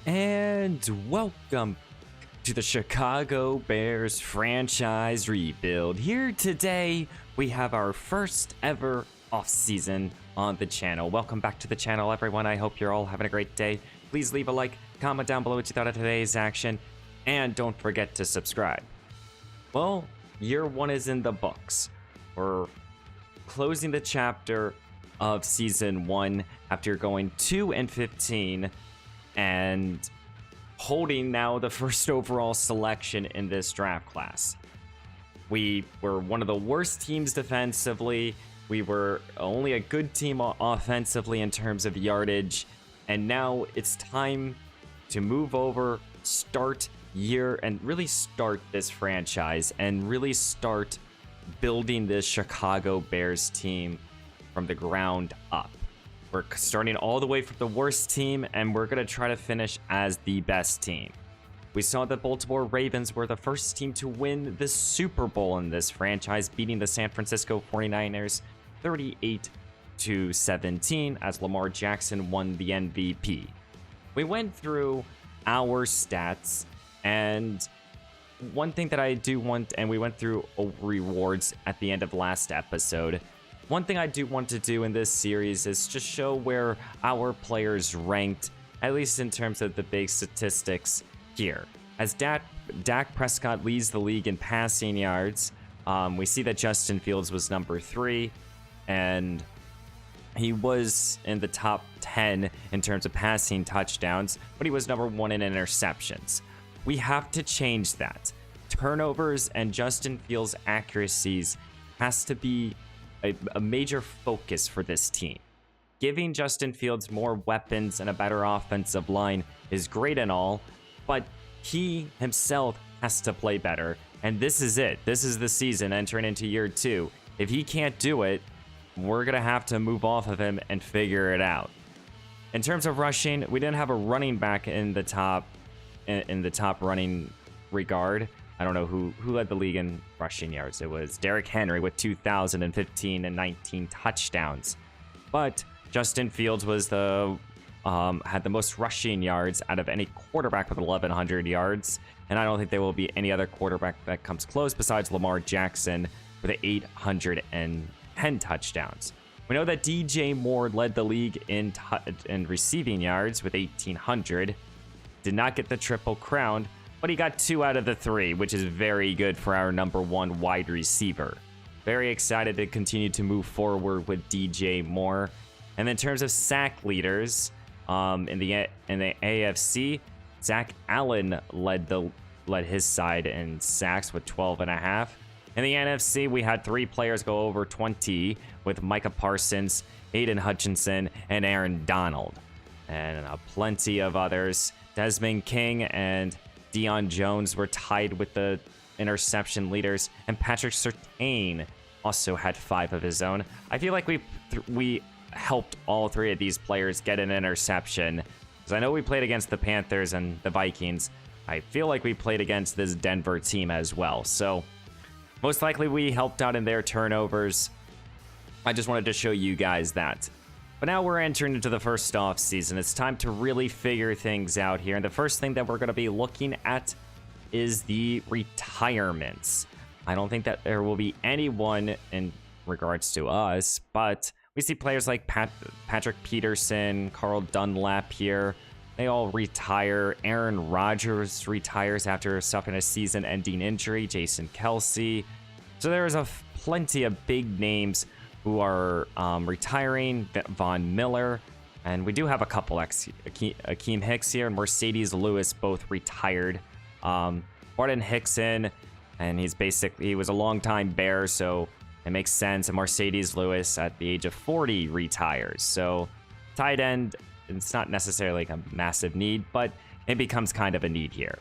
And welcome to the Chicago Bears franchise rebuild. Here today, we have our first ever offseason on the channel. Welcome back to the channel, everyone. I hope you're all having a great day. Please leave a like, comment down below what you thought of today's action, and don't forget to subscribe. Well, year one is in the books. We're closing the chapter of season one after going 2-15 and holding now the first overall selection in this draft class. We were one of the worst teams defensively. We were only a good team offensively in terms of yardage. And now it's time to move over, start year, and really start this franchise and really start building this Chicago Bears team from the ground up. We're starting all the way from the worst team, and we're going to try to finish as the best team. We saw the Baltimore Ravens were the first team to win the Super Bowl in this franchise, beating the San Francisco 49ers 38-17 as Lamar Jackson won the MVP. We went through our stats, and one thing that I do want, and we went through rewards at the end of last episode. One thing I do want to do in this series is just show where our players ranked, at least in terms of the big statistics here. As Dak Prescott leads the league in passing yards, we see that Justin Fields was number 3, and he was in the top 10 in terms of passing touchdowns, but he was number 1 in interceptions. We have to change that. Turnovers and Justin Fields' accuracies has to be a major focus for this team. Giving Justin Fields more weapons and a better offensive line is great and all, but he himself has to play better. And this is it. This is the season entering into year 2. If he can't do it, we're going to have to move off of him and figure it out. In terms of rushing, we didn't have a running back in the top running regard. I don't know who led the league in rushing yards. It was Derrick Henry with 2,015 and 19 touchdowns. But Justin Fields was had the most rushing yards out of any quarterback with 1,100 yards. And I don't think there will be any other quarterback that comes close besides Lamar Jackson with 810 touchdowns. We know that DJ Moore led the league in receiving yards with 1,800. Did not get the triple crown, but he got 2 out of the 3, which is very good for our number 1 wide receiver. Very excited to continue to move forward with DJ Moore. And in terms of sack leaders, in the AFC, Zach Allen led his side in sacks with 12.5. In the NFC, we had 3 players go over 20 with Micah Parsons, Aiden Hutchinson, and Aaron Donald. And plenty of others. Desmond King and Deion Jones were tied with the interception leaders, and Patrick Surtain also had 5 of his own. I feel like we helped all 3 of these players get an interception, because I know we played against the Panthers and the Vikings. I feel like we played against this Denver team as well, so most likely we helped out in their turnovers. I just wanted to show you guys that. But now we're entering into the first off season. It's time to really figure things out here. And the first thing that we're going to be looking at is the retirements. I don't think that there will be anyone in regards to us, but we see players like Patrick Peterson, Carl Dunlap here. They all retire. Aaron Rodgers retires after suffering a season-ending injury. Jason Kelsey. So there's plenty of big names who are retiring. Von Miller, and we do have a couple Akeem Hicks here, and Mercedes Lewis both retired. Martin Hickson, and he was a longtime Bear, so it makes sense. And Mercedes Lewis at the age of 40 retires. So tight end, it's not necessarily like a massive need, but it becomes kind of a need here.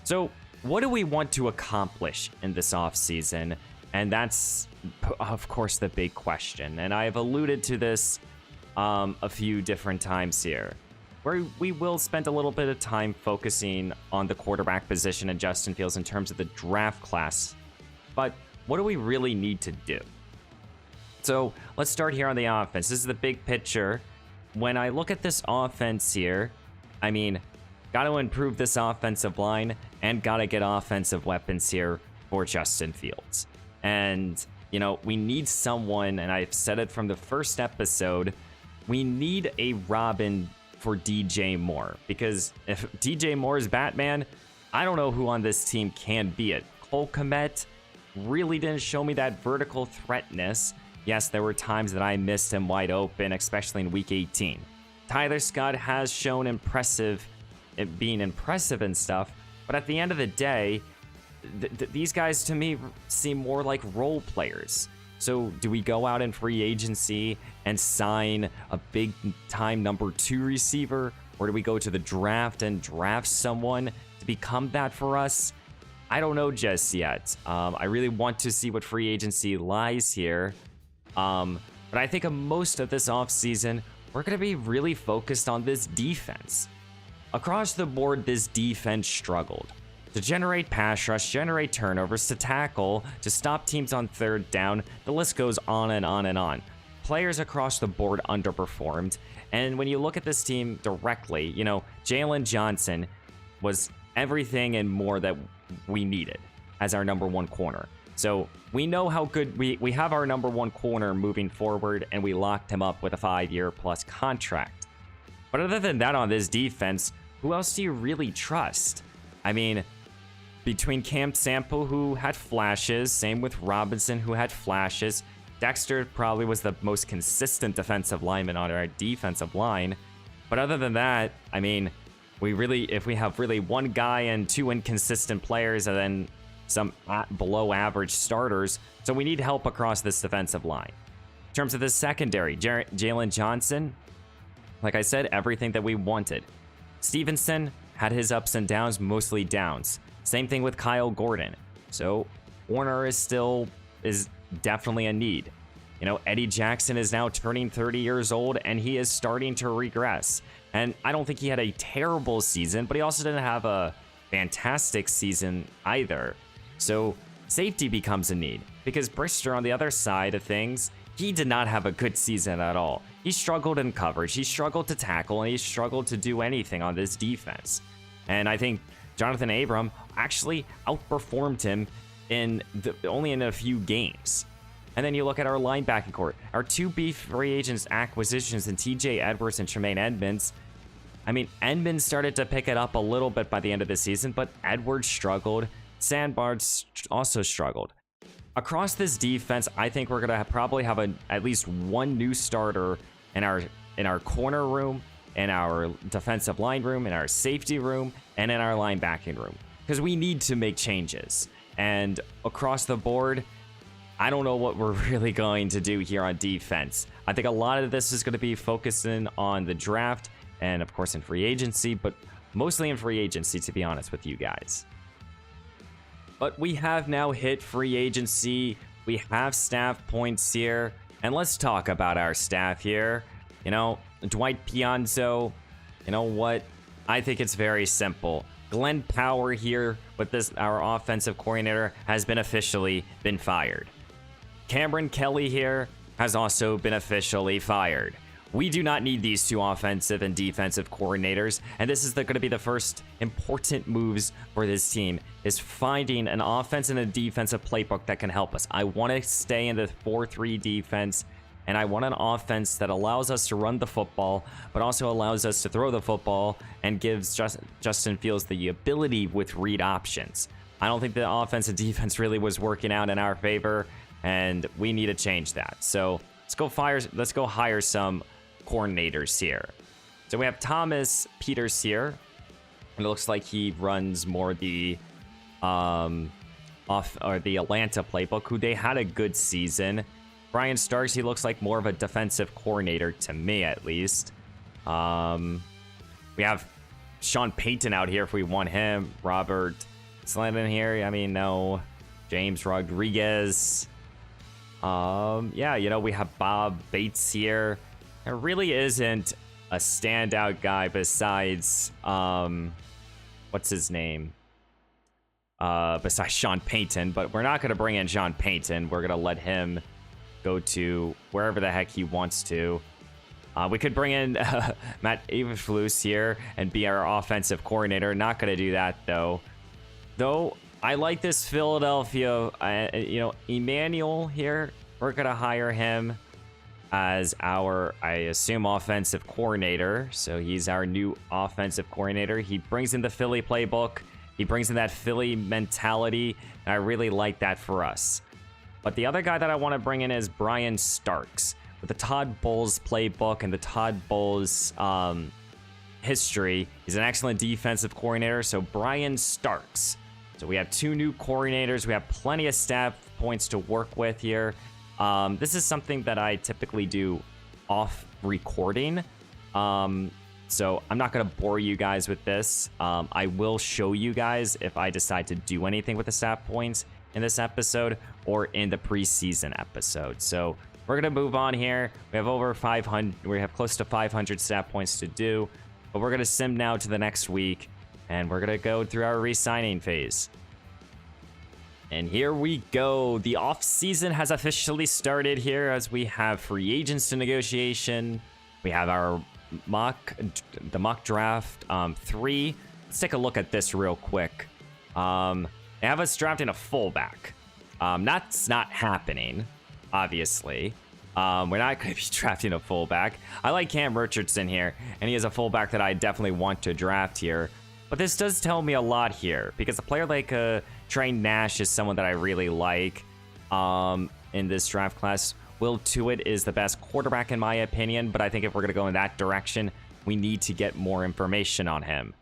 So what do we want to accomplish in this offseason? And that's, of course, the big question. And I've alluded to this a few different times here, where we will spend a little bit of time focusing on the quarterback position and Justin Fields in terms of the draft class. But what do we really need to do? So let's start here on the offense. This is the big picture. When I look at this offense here, I mean, got to improve this offensive line and got to get offensive weapons here for Justin Fields. And, you know, we need someone, and I've said it from the first episode, we need a Robin for DJ Moore. Because if DJ Moore is Batman, I don't know who on this team can be it. Cole Kmet really didn't show me that vertical threatness. Yes, there were times that I missed him wide open, especially in Week 18. Tyler Scott has shown being impressive and stuff, but at the end of the day, these guys to me seem more like role players. So do we go out in free agency and sign a big time number 2 receiver, or do we go to the draft and draft someone to become that for us? I don't know just yet. I really want to see what free agency lies here. But I think most of this offseason, we're going to be really focused on this defense. Across the board, this defense struggled to generate pass rush, generate turnovers, to tackle, to stop teams on third down. The list goes on and on and on. Players across the board underperformed. And when you look at this team directly, you know, Jalen Johnson was everything and more that we needed as our number 1 corner. So we know how good we have our number 1 corner moving forward, and we locked him up with a 5-year plus contract. But other than that, on this defense, who else do you really trust? I mean, between Cam Sample, who had flashes, same with Robinson, who had flashes. Dexter probably was the most consistent defensive lineman on our defensive line. But other than that, I mean, if we have really one guy and 2 inconsistent players and then some below average starters, so we need help across this defensive line. In terms of the secondary, Jalen Johnson, like I said, everything that we wanted. Stevenson had his ups and downs, mostly downs. Same thing with Kyle Gordon. So Warner is definitely a need. You know, Eddie Jackson is now turning 30 years old, and he is starting to regress. And I don't think he had a terrible season, but he also didn't have a fantastic season either. So safety becomes a need, because Brister, on the other side of things, he did not have a good season at all. He struggled in coverage, he struggled to tackle, and he struggled to do anything on this defense. And I think Jonathan Abram actually outperformed him only in a few games. And then you look at our linebacking court, our 2 free agents acquisitions in TJ Edwards and Tremaine Edmonds. I mean, Edmonds started to pick it up a little bit by the end of the season, but Edwards struggled. Sandbars also struggled. Across this defense, I think we're gonna probably have at least 1 new starter in our corner room, in our defensive line room, in our safety room, and in our linebacking room, because we need to make changes. And across the board, I don't know what we're really going to do here on defense. I think a lot of this is going to be focusing on the draft and, of course, in free agency, but mostly in free agency, to be honest with you guys. But we have now hit free agency. We have staff points here. And let's talk about our staff here. You know, Dwight Pianzo, you know what? I think it's very simple. Glenn Power here with our offensive coordinator has been officially fired. Cameron Kelly here has also been officially fired. We do not need these 2 offensive and defensive coordinators, and this is going to be the first important moves for this team, is finding an offense and a defensive playbook that can help us. I want to stay in the 4-3 defense, and I want an offense that allows us to run the football, but also allows us to throw the football and gives Justin Fields the ability with read options. I don't think the offense and defense really was working out in our favor, and we need to change that. So let's go hire some coordinators here. So we have Thomas Peters here, and it looks like he runs more the the Atlanta playbook, who they had a good season. Brian Starks, he looks like more of a defensive coordinator to me, at least. We have Sean Payton out here if we want him. Robert Slandon here, I mean, no. James Rodriguez. Yeah, you know, we have Bob Bates here. There really isn't a standout guy besides, what's his name? Besides Sean Payton, but we're not going to bring in Sean Payton. We're going to let him go to wherever the heck he wants to. We could bring in Matt Eberflus here and be our offensive coordinator. Not going to do that, though. Though, I like this Philadelphia, Emmanuel here. We're going to hire him as our, I assume, offensive coordinator. So he's our new offensive coordinator. He brings in the Philly playbook. He brings in that Philly mentality. And I really like that for us. But the other guy that I want to bring in is Brian Starks. With the Todd Bowles playbook and the Todd Bowles history, he's an excellent defensive coordinator. So Brian Starks. So we have 2 new coordinators. We have plenty of stat points to work with here. This is something that I typically do off recording. So I'm not going to bore you guys with this. I will show you guys if I decide to do anything with the stat points in this episode or in the preseason episode. So we're going to move on here. We have over 500. We have close to 500 stat points to do. But we're going to sim now to the next week. And we're going to go through our re-signing phase. And here we go. The off-season has officially started here as we have free agents to negotiation. We have our mock draft 3. Let's take a look at this real quick. They have us drafting a fullback. That's not happening, obviously. We're not going to be drafting a fullback. I like Cam Richardson here, and he is a fullback that I definitely want to draft here. But this does tell me a lot here, because a player like Trey Nash is someone that I really like in this draft class. Will Tuitt is the best quarterback in my opinion, but I think if we're going to go in that direction, we need to get more information on him.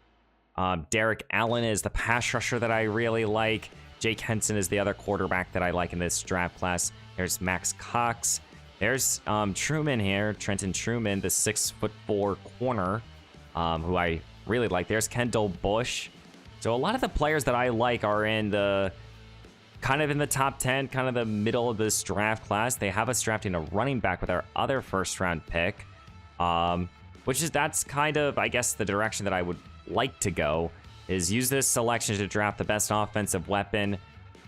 Derek Allen is the pass rusher that I really like. Jake Henson is the other quarterback that I like in this draft class. There's Max Cox. There's Truman here, Trenton Truman, the 6'4" corner, who I really like. There's Kendall Bush. So a lot of the players that I like are in the kind of in the top 10, kind of the middle of this draft class. They have us drafting a running back with our other first-round pick, that's kind of, I guess, the direction that I would like to go, is use this selection to draft the best offensive weapon,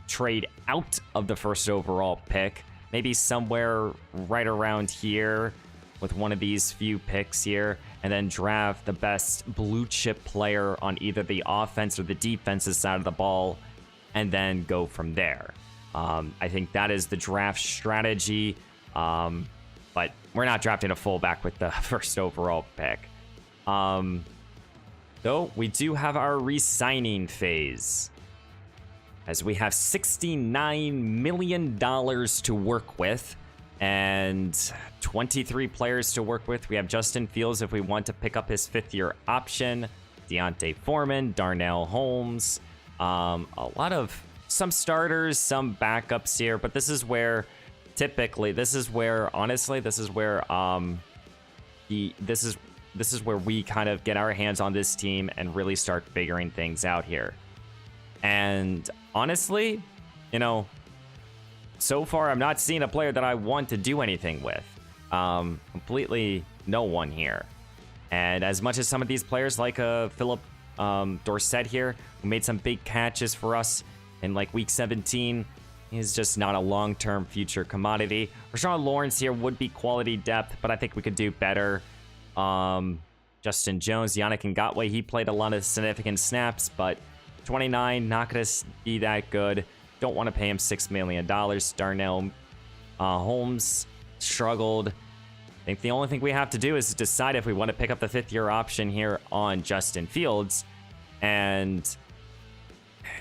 trade out of the first overall pick, maybe somewhere right around here with one of these few picks here, and then draft the best blue chip player on either the offense or the defensive side of the ball, and then go from there. I think that is the draft strategy, but we're not drafting a fullback with the first overall pick. Though we do have our re-signing phase, as we have $69 million to work with and 23 players to work with. We have Justin Fields if we want to pick up his 5th-year option, Deontay Foreman, Darnell Holmes, a lot of some starters, some backups here, but this is where typically, honestly, this is where we kind of get our hands on this team and really start figuring things out here. And honestly, so far I'm not seeing a player that I want to do anything with. Completely no one here. And as much as some of these players like Philip Dorsett here, who made some big catches for us in like week 17, he's just not a long-term future commodity. Rashawn Lawrence here would be quality depth, but I think we could do better. Justin Jones, Yannick Ngakoue, he played a lot of significant snaps, but 29, not going to be that good. Don't want to pay him $6 million. Darnell Holmes struggled. I think the only thing we have to do is decide if we want to pick up the 5th-year option here on Justin Fields, and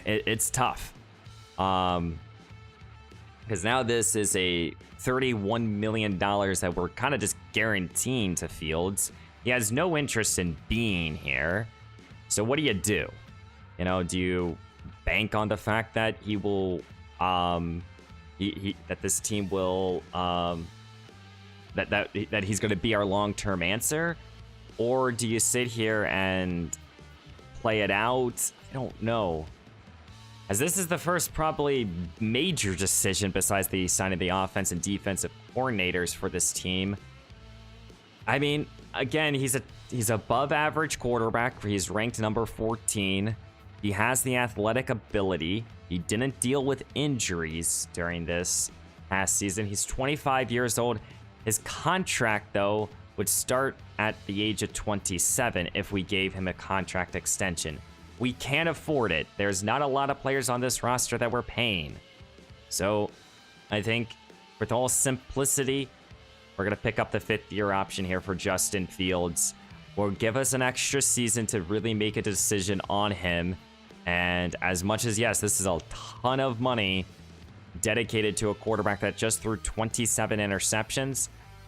it's tough. Because now this is a $31 million that we're kind of just guaranteeing to Fields. He has no interest in being here. So what do you do? Do you bank on the fact that he will, that this team will, that he's going to be our long-term answer? Or do you sit here and play it out? I don't know. As this is the first probably major decision besides the signing of the offense and defensive coordinators for this team. I mean, again, he's above average quarterback. He's ranked number 14. He has the athletic ability. He didn't deal with injuries during this past season. He's 25 years old. His contract, though, would start at the age of 27 if we gave him a contract extension. We can't afford it. There's not a lot of players on this roster that we're paying. So I think with all simplicity, we're going to pick up the 5th-year option here for Justin Fields. Will give us an extra season to really make a decision on him. And as much as, yes, this is a ton of money dedicated to a quarterback that just threw 27 interceptions,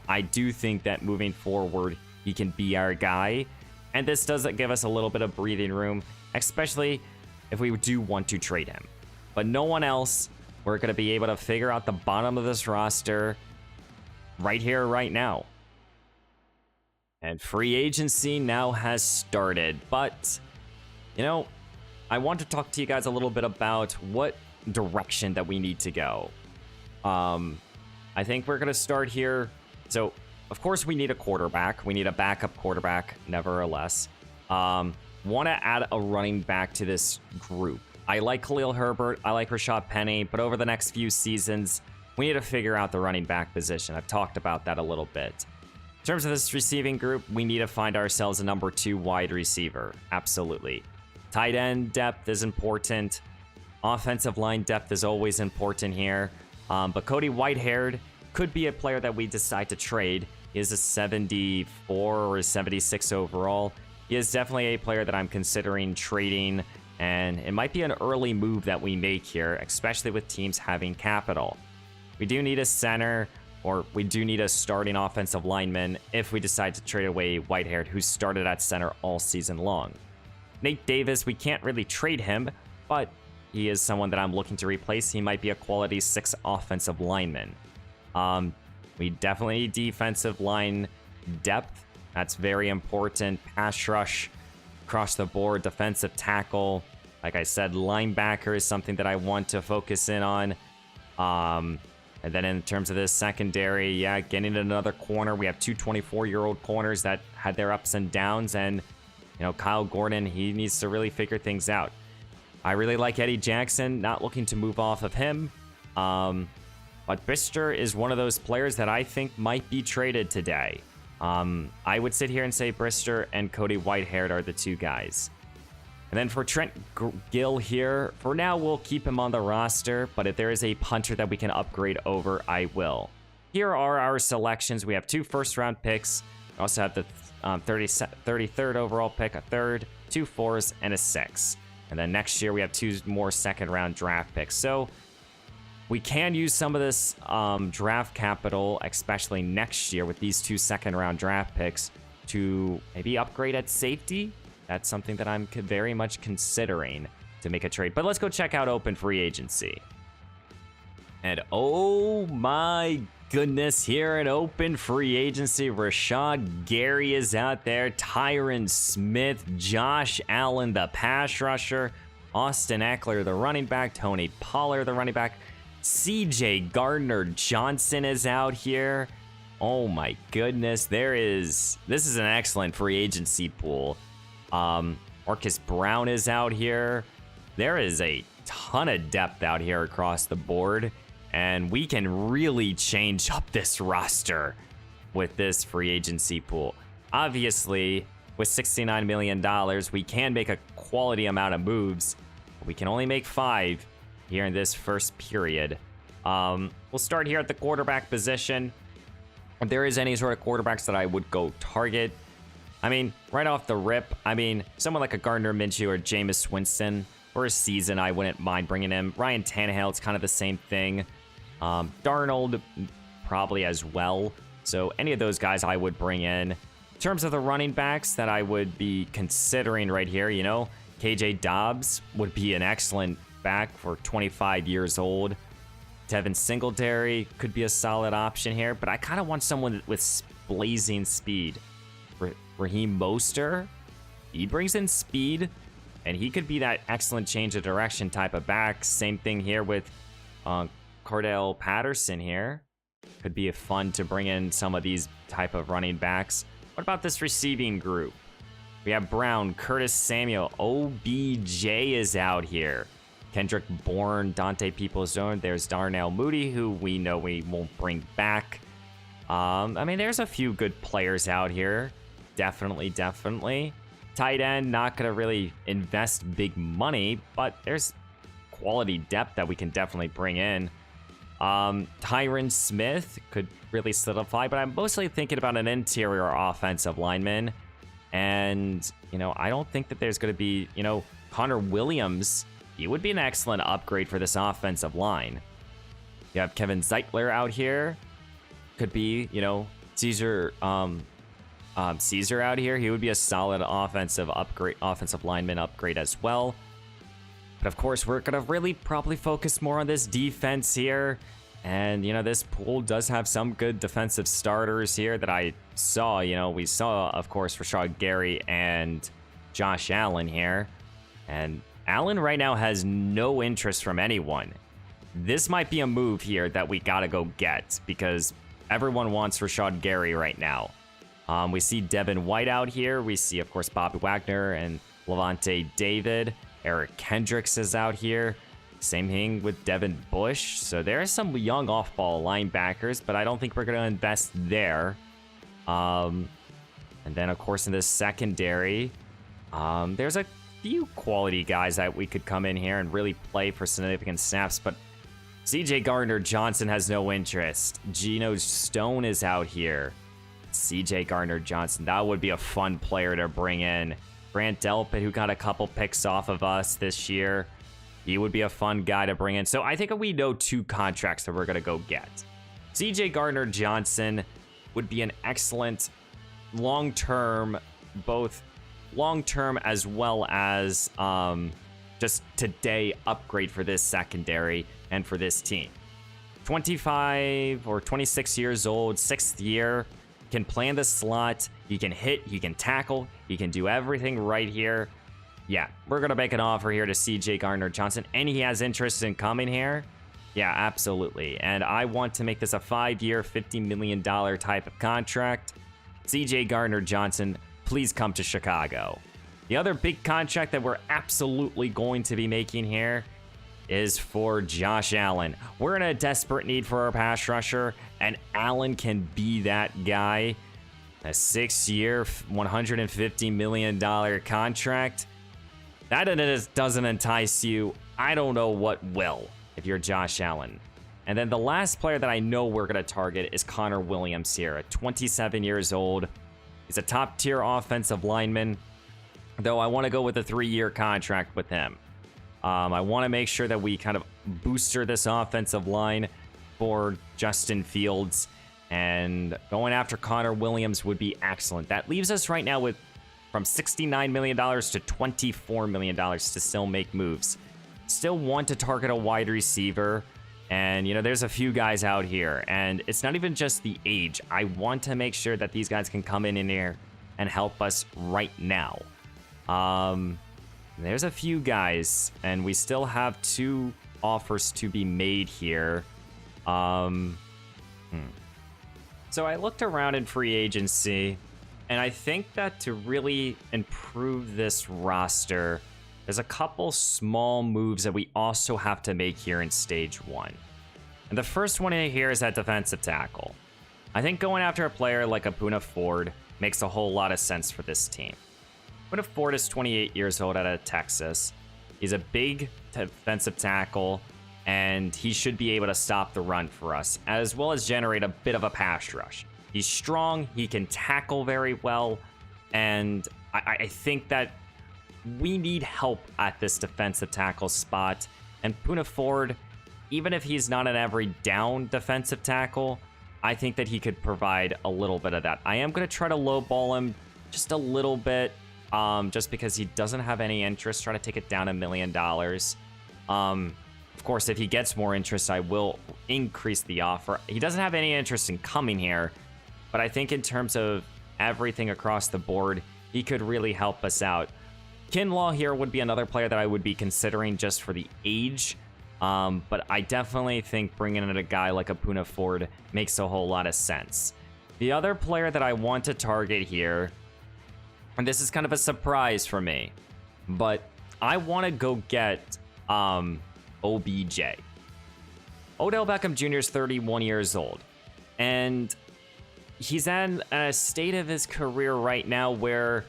I do think that moving forward, he can be our guy. And this does give us a little bit of breathing room, especially if we do want to trade him. But no one else, we're going to be able to figure out the bottom of this roster right here, right now. And free agency now has started. But, you know, I want to talk to you guys a little bit about what direction that we need to go. I think we're going to start here. So, of course, we need a quarterback. We need a backup quarterback, nevertheless. Want to add a running back to this group. I like Khalil Herbert. I like Rashad Penny. But over the next few seasons, we need to figure out the running back position. I've talked about that a little bit. In terms of this receiving group, we need to find ourselves a number 2 wide receiver. Absolutely. Tight end depth is important. Offensive line depth is always important here. But Cody Whitehair could be a player that we decide to trade. He is a 74 or a 76 overall. He is definitely a player that I'm considering trading, and it might be an early move that we make here, especially with teams having capital. We do need a center, or we do need a starting offensive lineman if we decide to trade away Whitehair, who started at center all season long. Nate Davis, we can't really trade him, but he is someone that I'm looking to replace. He might be a quality 6 offensive lineman. We definitely need defensive line depth. That's very important. Pass rush across the board, defensive tackle. Like I said, linebacker is something that I want to focus in on. And then in terms of this secondary, yeah, getting another corner. We have 2 24-year-old corners that had their ups and downs. And, you know, Kyle Gordon, he needs to really figure things out. I really like Eddie Jackson, not looking to move off of him. But Brister is one of those players that I think might be traded today. I would sit here and say Brister and Cody Whitehair are the 2 guys. And then for Trent Gill here, for now, we'll keep him on the roster. But if there is a punter that we can upgrade over, I will. Here are our selections. We have 2 first-round picks. We also have the 33rd overall pick, a 3rd, 2 4s, and a 6. And then next year, we have 2 more second-round draft picks. So we can use some of this draft capital, especially next year with these 2 second-round draft picks, to maybe upgrade at safety. That's something that I'm very much considering to make a trade. But let's go check out open free agency. And oh my goodness, here in open free agency, Rashad Gary is out there, Tyron Smith, Josh Allen, the pass rusher, Austin Eckler, the running back, Tony Pollard, the running back, CJ Gardner-Johnson is out here. Oh my goodness, this is an excellent free agency pool. Marcus Brown is out here. There is a ton of depth out here across the board, and we can really change up this roster with this free agency pool. Obviously, with $69 million, we can make a quality amount of moves, but we can only make 5 here in this first period. We'll start here at the quarterback position. If there is any sort of quarterbacks that I would go target, I mean, right off the rip, I mean, someone like a Gardner Minshew or Jameis Winston for a season, I wouldn't mind bringing him. Ryan Tannehill, it's kind of the same thing. Darnold, probably as well. So any of those guys I would bring in. In terms of the running backs that I would be considering right here, you know, KJ Dobbs would be an excellent back for 25 years old. Devin Singletary could be a solid option here, but I kind of want someone with blazing speed. Raheem Mostert, he brings in speed, and he could be that excellent change of direction type of back. Same thing here with Cordell Patterson here. Could be fun to bring in some of these type of running backs. What about this receiving group? We have Brown, Curtis Samuel, OBJ is out here. Kendrick Bourne, Dante Peoples-Jones. There's Darnell Mooney, who we know we won't bring back. I mean, there's a few good players out here. Definitely. Tight end, not going to really invest big money, but there's quality depth that we can definitely bring in. Tyron Smith could really solidify, but I'm mostly thinking about an interior offensive lineman. And, I don't think that there's going to be, Connor Williams. He would be an excellent upgrade for this offensive line. You have Kevin Zeitler out here. Could be, Caesar out here. He would be a solid offensive lineman upgrade as well. But of course, we're going to really probably focus more on this defense here. And, this pool does have some good defensive starters here that I saw. We saw, of course, Rashad Gary and Josh Allen here. And Allen right now has no interest from anyone. This might be a move here that we got to go get because everyone wants Rashad Gary right now. We see Devin White out here. We see, of course, Bobby Wagner and Levante David. Eric Kendricks is out here. Same thing with Devin Bush. So there are some young off-ball linebackers, but I don't think we're going to invest there. And then, of course, in the secondary, there's a few quality guys that we could come in here and really play for significant snaps, but CJ Gardner-Johnson has no interest. Geno Stone is out here. CJ Gardner-Johnson, that would be a fun player to bring in. Grant Delpit, who got a couple picks off of us this year, he would be a fun guy to bring in. So I think we know 2 contracts that we're going to go get. CJ Gardner-Johnson would be an excellent long-term, both long-term as well as just today upgrade for this secondary and for this team. 25 or 26 years old, 6th year, can play in the slot, he can hit, he can tackle, he can do everything right here. Yeah, we're going to make an offer here to CJ Gardner-Johnson, and he has interest in coming here. Yeah, absolutely. And I want to make this a 5-year, $50 million type of contract. CJ Gardner-Johnson, please come to Chicago. The other big contract that we're absolutely going to be making here is for Josh Allen. We're in a desperate need for our pass rusher, and Allen can be that guy. A 6-year, $150 million contract. That doesn't entice you. I don't know what will if you're Josh Allen. And then the last player that I know we're going to target is Connor Williams here, at 27 years old. He's a top-tier offensive lineman, though I want to go with a 3-year contract with him. I want to make sure that we kind of booster this offensive line for Justin Fields, and going after Connor Williams would be excellent. That leaves us right now with from $69 million to $24 million to still make moves. Still want to target a wide receiver, and there's a few guys out here, and it's not even just the age. I want to make sure that these guys can come in here and help us right now. There's a few guys, and we still have 2 offers to be made here. So I looked around in free agency, and I think that to really improve this roster, there's a couple small moves that we also have to make here in stage 1. And the first one in here is at defensive tackle. I think going after a player like Apuna Ford makes a whole lot of sense for this team. Apuna Ford is 28 years old out of Texas. He's a big defensive tackle, and he should be able to stop the run for us, as well as generate a bit of a pass rush. He's strong, he can tackle very well, and I think that we need help at this defensive tackle spot. And Apuna Ford, even if he's not an every down defensive tackle, I think that he could provide a little bit of that. I am going to try to lowball him just a little bit, just because he doesn't have any interest. Try to take it down $1 million. Of course, if he gets more interest, I will increase the offer. He doesn't have any interest in coming here, but I think in terms of everything across the board, he could really help us out. Kinlaw here would be another player that I would be considering just for the age, but I definitely think bringing in a guy like Apuna Ford makes a whole lot of sense. The other player that I want to target here, and this is kind of a surprise for me, but I want to go get OBJ. Odell Beckham Jr. is 31 years old, and he's in a state of his career right now where,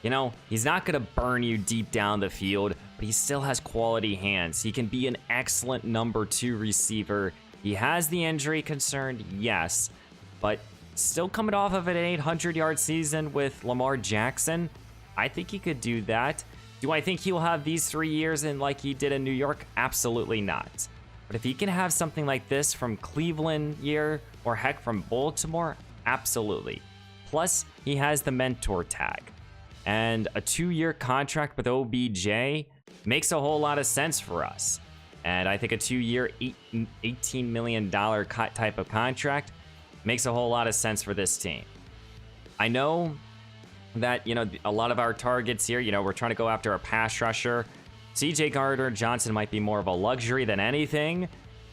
you know, he's not going to burn you deep down the field, but he still has quality hands. He can be an excellent number 2 receiver. He has the injury concern, yes, but still coming off of an 800-yard season with Lamar Jackson, I think he could do that. Do I think he'll have these 3 years in like he did in New York? Absolutely not. But if he can have something like this from Cleveland year, or heck, from Baltimore, absolutely. Plus, he has the mentor tag. And a 2-year contract with OBJ makes a whole lot of sense for us. And I think a 2-year, $18 million type of contract makes a whole lot of sense for this team. I know that, you know, a lot of our targets here, you know, we're trying to go after a pass rusher. CJ Gardner-Johnson might be more of a luxury than anything.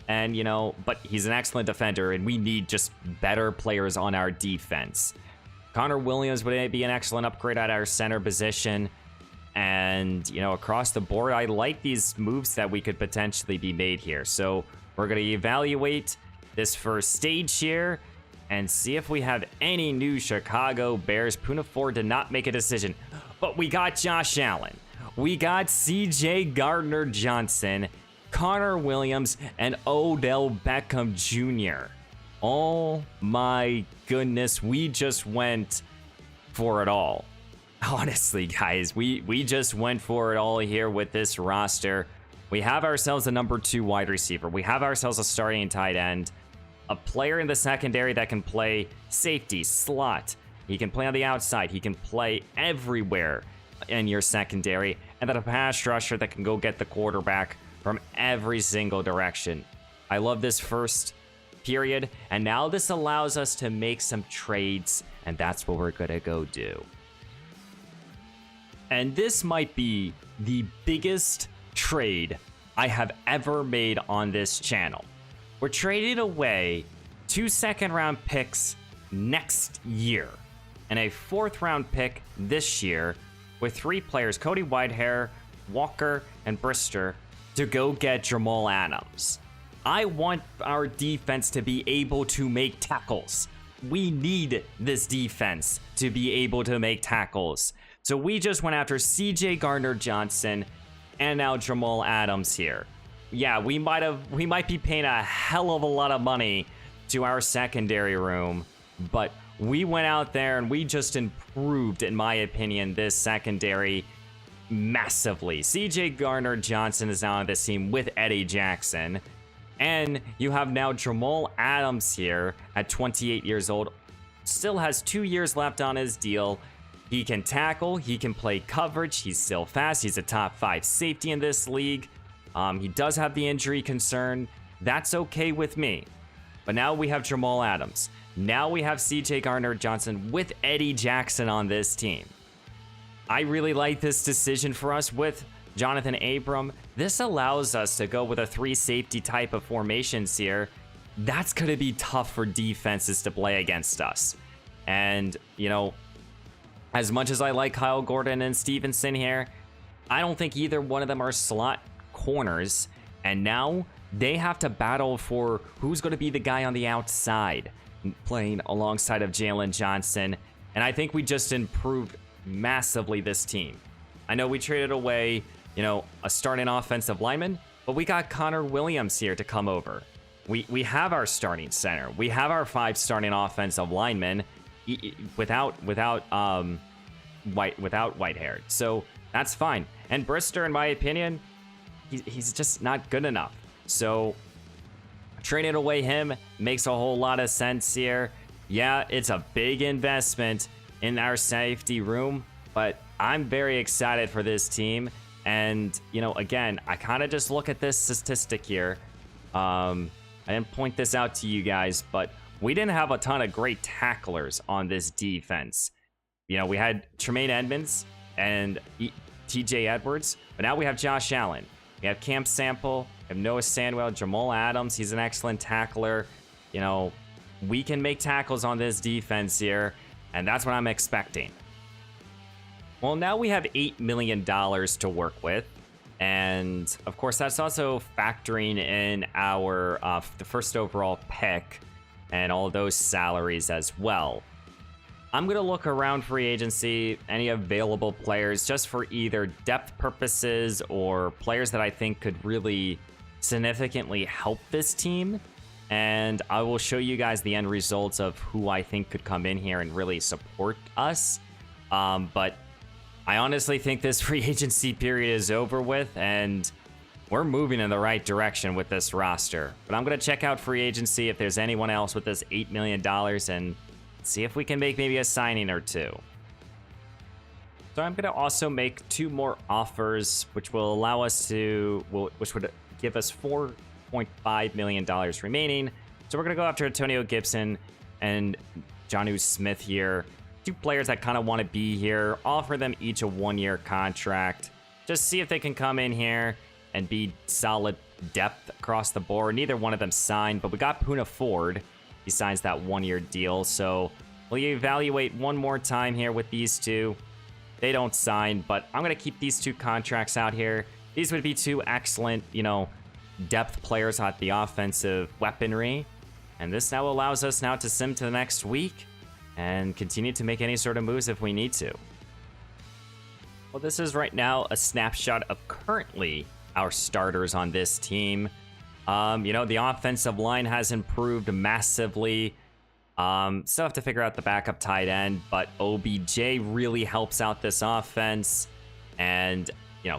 And, you know, but he's an excellent defender, and we need just better players on our defense. Connor Williams would be an excellent upgrade at our center position. And, you know, across the board, I like these moves that we could potentially be made here. So we're going to evaluate this first stage here and see if we have any new Chicago Bears. Puna Ford did not make a decision, but we got Josh Allen. We got CJ Gardner-Johnson, Connor Williams, and Odell Beckham Jr. Oh my goodness, we just went for it all. Honestly, guys, we just went for it all here with this roster. We have ourselves a number 2 wide receiver. We have ourselves a starting tight end, a player in the secondary that can play safety, slot. He can play on the outside. He can play everywhere in your secondary, and then a pass rusher that can go get the quarterback from every single direction. I love this first period, and now this allows us to make some trades, and that's what we're gonna go do. And this might be the biggest trade I have ever made on this channel. We're trading away 2 second-round picks next year and a 4th-round pick this year with 3 players, Cody Whitehair, Walker, and Brister, to go get Jamal Adams. I want our defense to be able to make tackles. We need this defense to be able to make tackles. So we just went after CJ Gardner-Johnson and now Jamal Adams here. Yeah, we might be paying a hell of a lot of money to our secondary room, but we went out there and we just improved, in my opinion, this secondary massively. CJ Gardner-Johnson is now on this team with Eddie Jackson. And you have now Jamal Adams here at 28 years old. Still has 2 years left on his deal. He can tackle, he can play coverage, he's still fast, he's a top 5 safety in this league. He does have the injury concern. That's okay with me. But now we have Jamal Adams. Now we have CJ Gardner-Johnson with Eddie Jackson on this team. I really like this decision for us with Jonathan Abram. This allows us to go with a 3 safety type of formations here. That's going to be tough for defenses to play against us. And, you know, as much as I like Kyle Gordon and Stevenson here, I don't think either one of them are slot corners. And now they have to battle for who's going to be the guy on the outside playing alongside of Jalen Johnson. And I think we just improved massively this team. I know we traded away, you know, a starting offensive lineman, but we got Connor Williams here to come over. We have our starting center. We have our 5 starting offensive linemen without Whitehair. So that's fine. And Brister, in my opinion, he's just not good enough. So trading away him makes a whole lot of sense here. Yeah, it's a big investment in our safety room, but I'm very excited for this team. And, you know, again, I kind of just look at this statistic here. I didn't point this out to you guys, but we didn't have a ton of great tacklers on this defense. You know, we had Tremaine Edmonds and TJ Edwards, but now we have Josh Allen. We have Cam Sample, we have Noah Sandwell, Jamal Adams. He's an excellent tackler. You know, we can make tackles on this defense here, and that's what I'm expecting. Well, now we have $8 million to work with. And of course, that's also factoring in our the first overall pick. and all those salaries as well. I'm going to look around free agency, any available players, just for either depth purposes or players that I think could really significantly help this team. And I will show you guys the end results of who I think could come in here and really support us. But I honestly think this free agency period is over with, and we're moving in the right direction with this roster. But I'm going to check out free agency if there's anyone else with this $8 million and see if we can make maybe a signing or two. So I'm going to also make 2 more offers, which will allow us to, which would give us $4.5 million remaining. So we're going to go after Antonio Gibson and Jonnu Smith here. 2 players that kind of want to be here. Offer them each a 1-year contract. Just see if they can come in here and be solid depth across the board. Neither one of them signed, but we got Poona Ford. He signs that 1-year deal. So we'll evaluate one more time here with these 2. They don't sign, but I'm going to keep these 2 contracts out here. These would be 2 excellent, depth players at the offensive weaponry. And this now allows us now to sim to the next week and continue to make any sort of moves if we need to. Well, this is right now a snapshot of currently our starters on this team. The offensive line has improved massively. Still have to figure out the backup tight end, but OBJ really helps out this offense. And,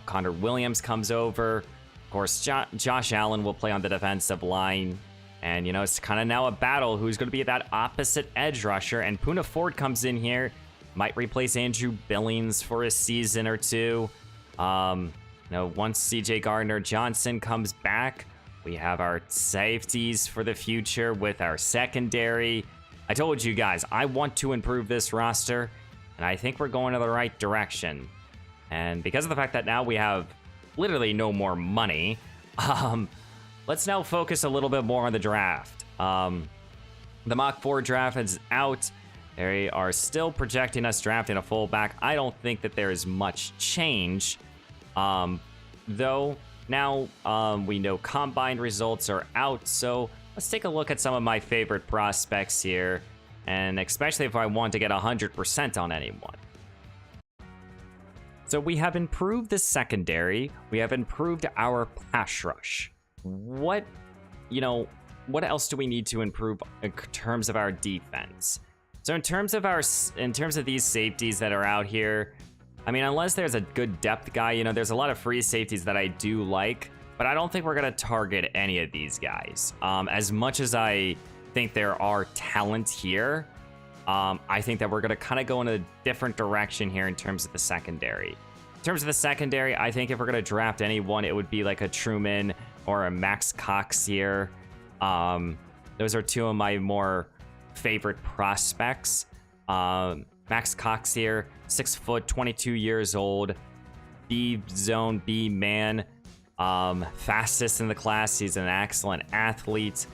Connor Williams comes over. Of course, Josh Allen will play on the defensive line. And, it's kind of now a battle who's going to be that opposite edge rusher. And Poona Ford comes in here, might replace Andrew Billings for a season or 2. Once CJ Gardner-Johnson comes back, we have our safeties for the future with our secondary. I told you guys, I want to improve this roster, and I think we're going in the right direction. And because of the fact that now we have literally no more money, let's now focus a little bit more on the draft. The Mach 4 draft is out. They are still projecting us drafting a fullback. I don't think that there is much change, though. Now we know combine results are out, so let's take a look at some of my favorite prospects here, and especially if I want to get 100% on anyone. So we have improved the secondary. We have improved our pass rush. What else do we need to improve in terms of our defense? So in terms of these safeties that are out here, I mean, unless there's a good depth guy, there's a lot of free safeties that I do like, but I don't think we're going to target any of these guys. As much as I think there are talent here, I think that we're going to kind of go in a different direction here in terms of the secondary. In terms of the secondary, I think if we're going to draft anyone, it would be like a Truman or a Max Cox here. Those are 2 of my more favorite prospects. Max Cox here, 6 foot, 22 years old, B zone, B man, fastest in the class. He's an excellent athlete.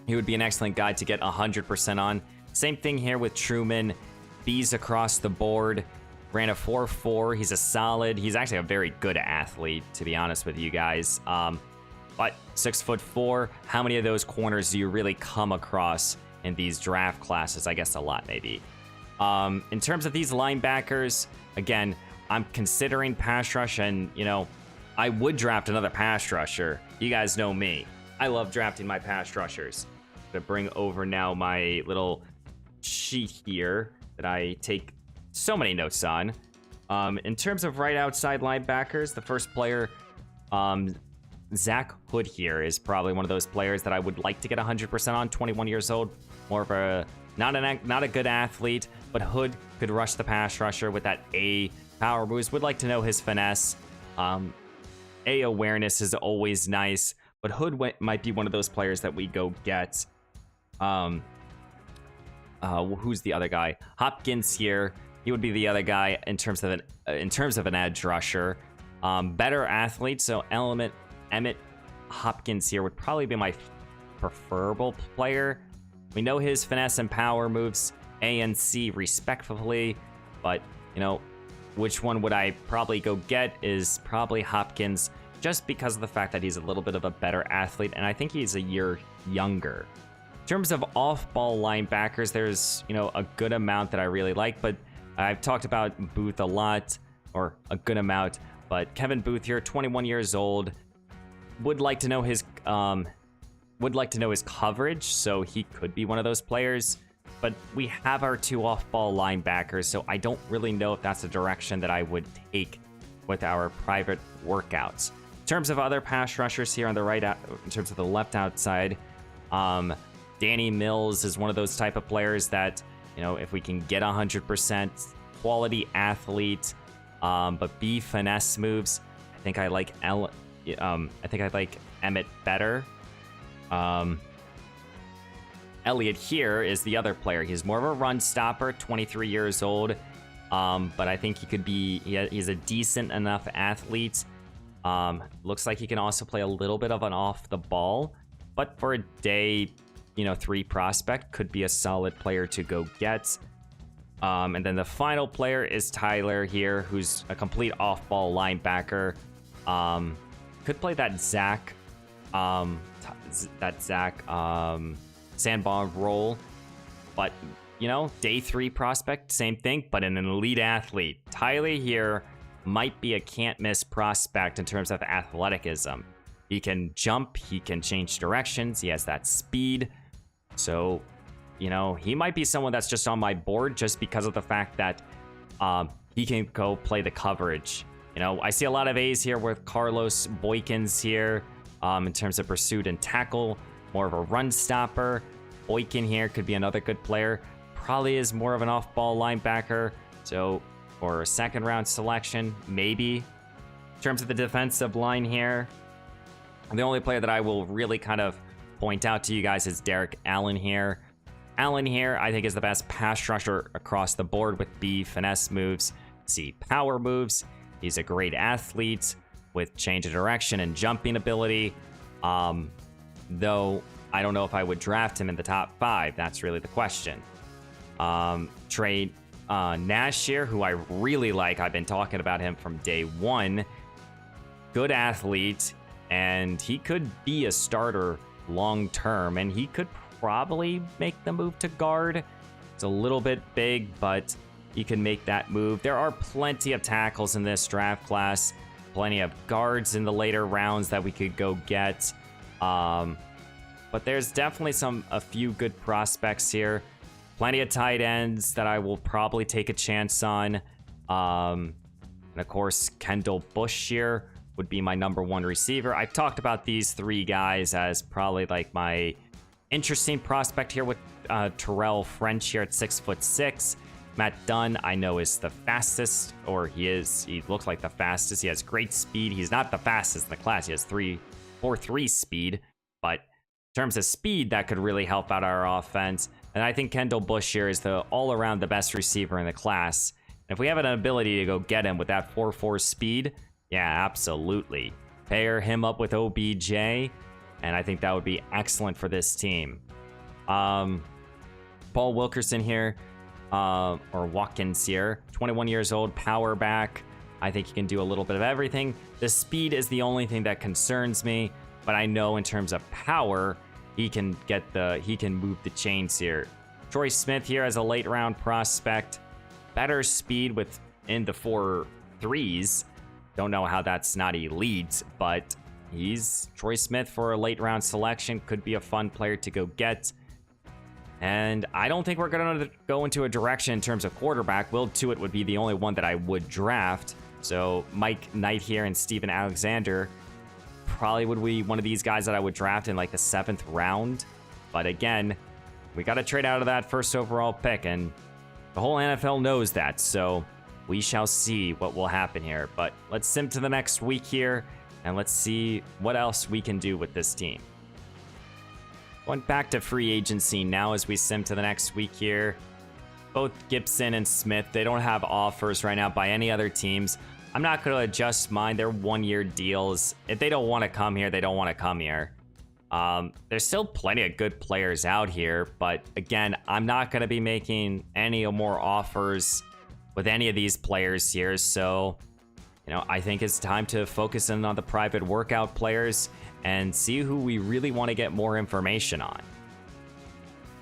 He would be an excellent guy to get 100% on. Same thing here with Truman, B's across the board, ran a 4.4. He's actually a very good athlete, to be honest with you guys. But 6'4", how many of those corners do you really come across in these draft classes? I guess a lot, maybe. In terms of these linebackers, again, I'm considering pass rush, and, I would draft another pass rusher. You guys know me. I love drafting my pass rushers. I'm going to bring over now my little sheet here that I take so many notes on. In terms of right outside linebackers, the first player, Zach Hood here is probably one of those players that I would like to get 100% on. 21 years old, more of a not a good athlete, but Hood could rush the pass rusher with that A power moves. Would like to know his finesse. A awareness is always nice, but Hood might be one of those players that we go get. Who's the other guy? Hopkins here. He would be the other guy in terms of an edge rusher. Better athlete, so Emmett Hopkins here would probably be my preferable player. We know his finesse and power moves A and C respectively, but which one would I probably go get is probably Hopkins. just because of the fact that he's a little bit of a better athlete, and I think he's a year younger. In terms of off-ball linebackers, there's, you know, a good amount that I really like, but I've talked about Booth a lot, or a good amount, but Kevin Booth here, 21 years old, would like to know his coverage, so he could be one of those players. But we have our 2 off-ball linebackers, so I don't really know if that's a direction that I would take with our private workouts. In terms of other pass rushers here on the right, in terms of the left outside, Danny Mills is one of those type of players that, you know, if we can get 100% quality athlete, but B finesse moves, I think I like Emmett better. Elliott here is the other player. He's more of a run stopper, 23 years old. But I think he could be, he's a decent enough athlete. Looks like he can also play a little bit of an off the ball, but for a day, you know, 3 prospect, could be a solid player to go get. And then the final player is Tyler here, who's a complete off ball linebacker. Could play that Zach Sandbaugh role, but you know, day 3 prospect, same thing, but an elite athlete. Tyler here might be a can't miss prospect in terms of athleticism. He can jump, he can change directions, he has that speed. So, you know, he might be someone that's just on my board just because of the fact that he can go play the coverage. You know, I see a lot of A's here with Carlos Boykins here in terms of pursuit and tackle, more of a run stopper. Boykin here could be another good player. Probably is more of an off-ball linebacker. So for a second round selection, maybe. In terms of the defensive line here, the only player that I will really kind of point out to you guys is Derek Allen here. Allen here, I think, is the best pass rusher across the board with B finesse moves, C power moves. He's a great athlete with change of direction and jumping ability. Though I don't know if I would draft him in the top 5. That's really the question. Trey Nash here, who I really like. I've been talking about him from day 1. Good athlete, and he could be a starter long term, and he could probably make the move to guard. It's a little bit big, but he can make that move. There are plenty of tackles in this draft class, plenty of guards in the later rounds that we could go get. But there's definitely a few good prospects here. Plenty of tight ends that I will probably take a chance on. And of course, Kendall Bush here would be my number 1 receiver. I've talked about these 3 guys as probably like my interesting prospect here with Terrell French here at 6'6". Matt Dunn, I know, is the fastest, or he looks like the fastest. He has great speed. He's not the fastest in the class. He has 4.3 speed, but in terms of speed, that could really help out our offense. And I think Kendall Bush here is the all-around the best receiver in the class. And if we have an ability to go get him with that 4.4 speed, yeah, absolutely. Pair him up with OBJ, and I think that would be excellent for this team. Paul Wilkerson here, or Watkins here, 21 years old, power back. I think he can do a little bit of everything. The speed is the only thing that concerns me, but I know in terms of power, he can move the chains here. Troy Smith here as a late round prospect, better speed in the 4.3s. Don't know how that's not elite, but he's Troy Smith for a late round selection. Could be a fun player to go get. And I don't think we're going to go into a direction in terms of quarterback. Will Tuitt would be the only one that I would draft. So Mike Knight here and Steven Alexander probably would be one of these guys that I would draft in like the 7th round. But again, we got to trade out of that first overall pick, and the whole NFL knows that. So we shall see what will happen here. But let's sim to the next week here, and let's see what else we can do with this team. Going back to free agency now as we sim to the next week here. Both Gibson and Smith, they don't have offers right now by any other teams. I'm not going to adjust mine. They're 1-year deals. If they don't want to come here, they don't want to come here. There's still plenty of good players out here, but again, I'm not going to be making any more offers with any of these players here. So I think it's time to focus in on the private workout players and see who we really want to get more information on.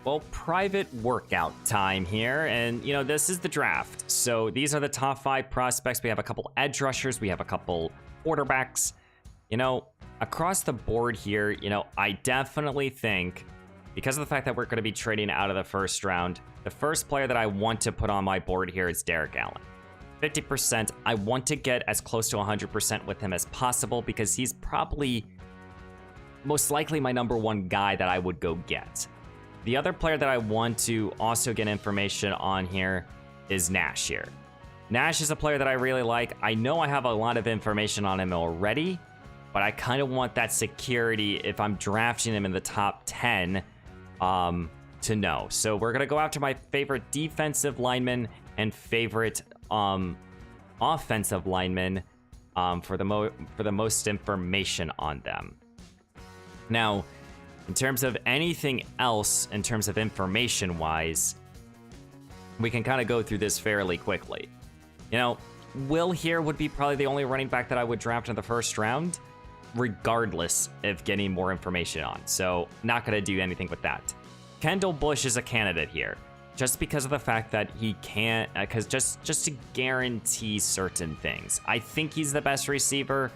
Well, private workout time here, and this is the draft. So these are the top 5 prospects. We have a couple edge rushers, we have a couple quarterbacks. Across the board here, I definitely think, because of the fact that we're going to be trading out of the first round, the first player that I want to put on my board here is Derek Allen. 50%. I want to get as close to 100% with him as possible because he's probably most likely my number 1 guy that I would go get. The other player that I want to also get information on here is Nash here. Nash is a player that I really like. I know I have a lot of information on him already, but I kind of want that security if I'm drafting him in the top 10 to know. So we're going to go after my favorite defensive lineman and favorite offensive lineman for the most information on them. Now, in terms of anything else, in terms of information-wise, we can kind of go through this fairly quickly. Will here would be probably the only running back that I would draft in the first round, regardless of getting more information on. So, not going to do anything with that. Kendall Bush is a candidate here, just because of the fact that he can't, because just to guarantee certain things. I think he's the best receiver,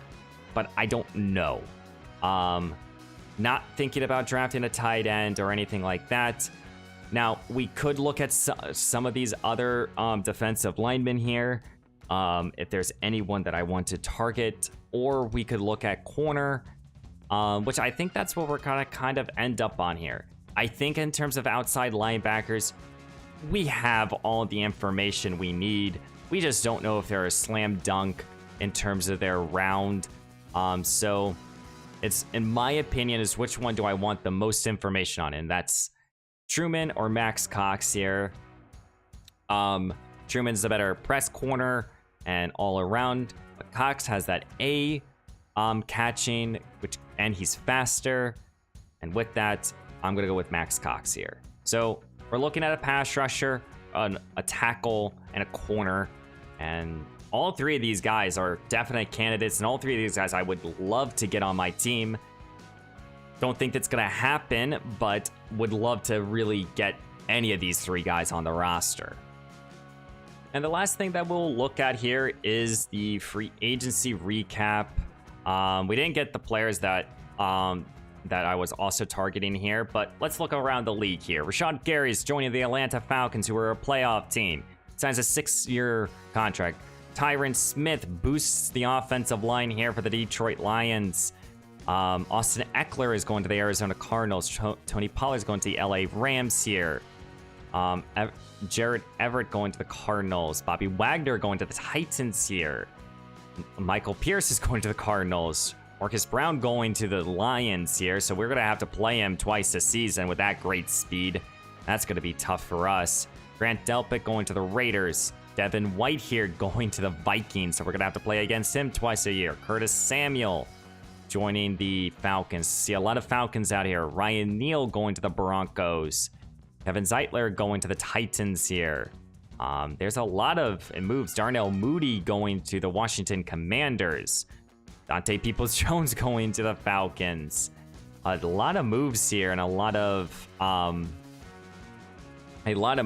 but I don't know. Not thinking about drafting a tight end or anything like that. Now, we could look at some of these other defensive linemen here, if there's anyone that I want to target, or we could look at corner, which I think that's what we're kind of end up on here. I think in terms of outside linebackers, we have all the information we need. We just don't know if they're a slam dunk in terms of their round. So it's, in my opinion, is which one do I want the most information on? And that's Truman or Max Cox here. Truman's the better press corner and all around, but Cox has that A catching, and he's faster. And with that, I'm gonna go with Max Cox here. So we're looking at a pass rusher, a tackle, and a corner, and all 3 of these guys are definite candidates, and all 3 of these guys I would love to get on my team. Don't think that's gonna happen, but would love to really get any of these 3 guys on the roster. And the last thing that we'll look at here is the free agency recap. We didn't get the players that I was also targeting here, but let's look around the league here. Rashad Gary's joining the Atlanta Falcons, who are a playoff team. Signs a 6-year contract. Tyron Smith boosts the offensive line here for the Detroit Lions. Austin Eckler is going to the Arizona Cardinals. Tony Pollard's going to the LA Rams here. Jared Everett going to the Cardinals. Bobby Wagner going to the Titans here. Michael Pierce is going to the Cardinals. Marcus Brown going to the Lions here, so we're going to have to play him twice a season with that great speed. That's going to be tough for us. Grant Delpit going to the Raiders. Devin White here going to the Vikings, so we're going to have to play against him twice a year. Curtis Samuel joining the Falcons. See a lot of Falcons out here. Ryan Neal going to the Broncos. Kevin Zeitler going to the Titans here. There's a lot of moves. Darnell Mooney going to the Washington Commanders. Dante Peoples-Jones going to the Falcons. A lot of moves here, and a lot of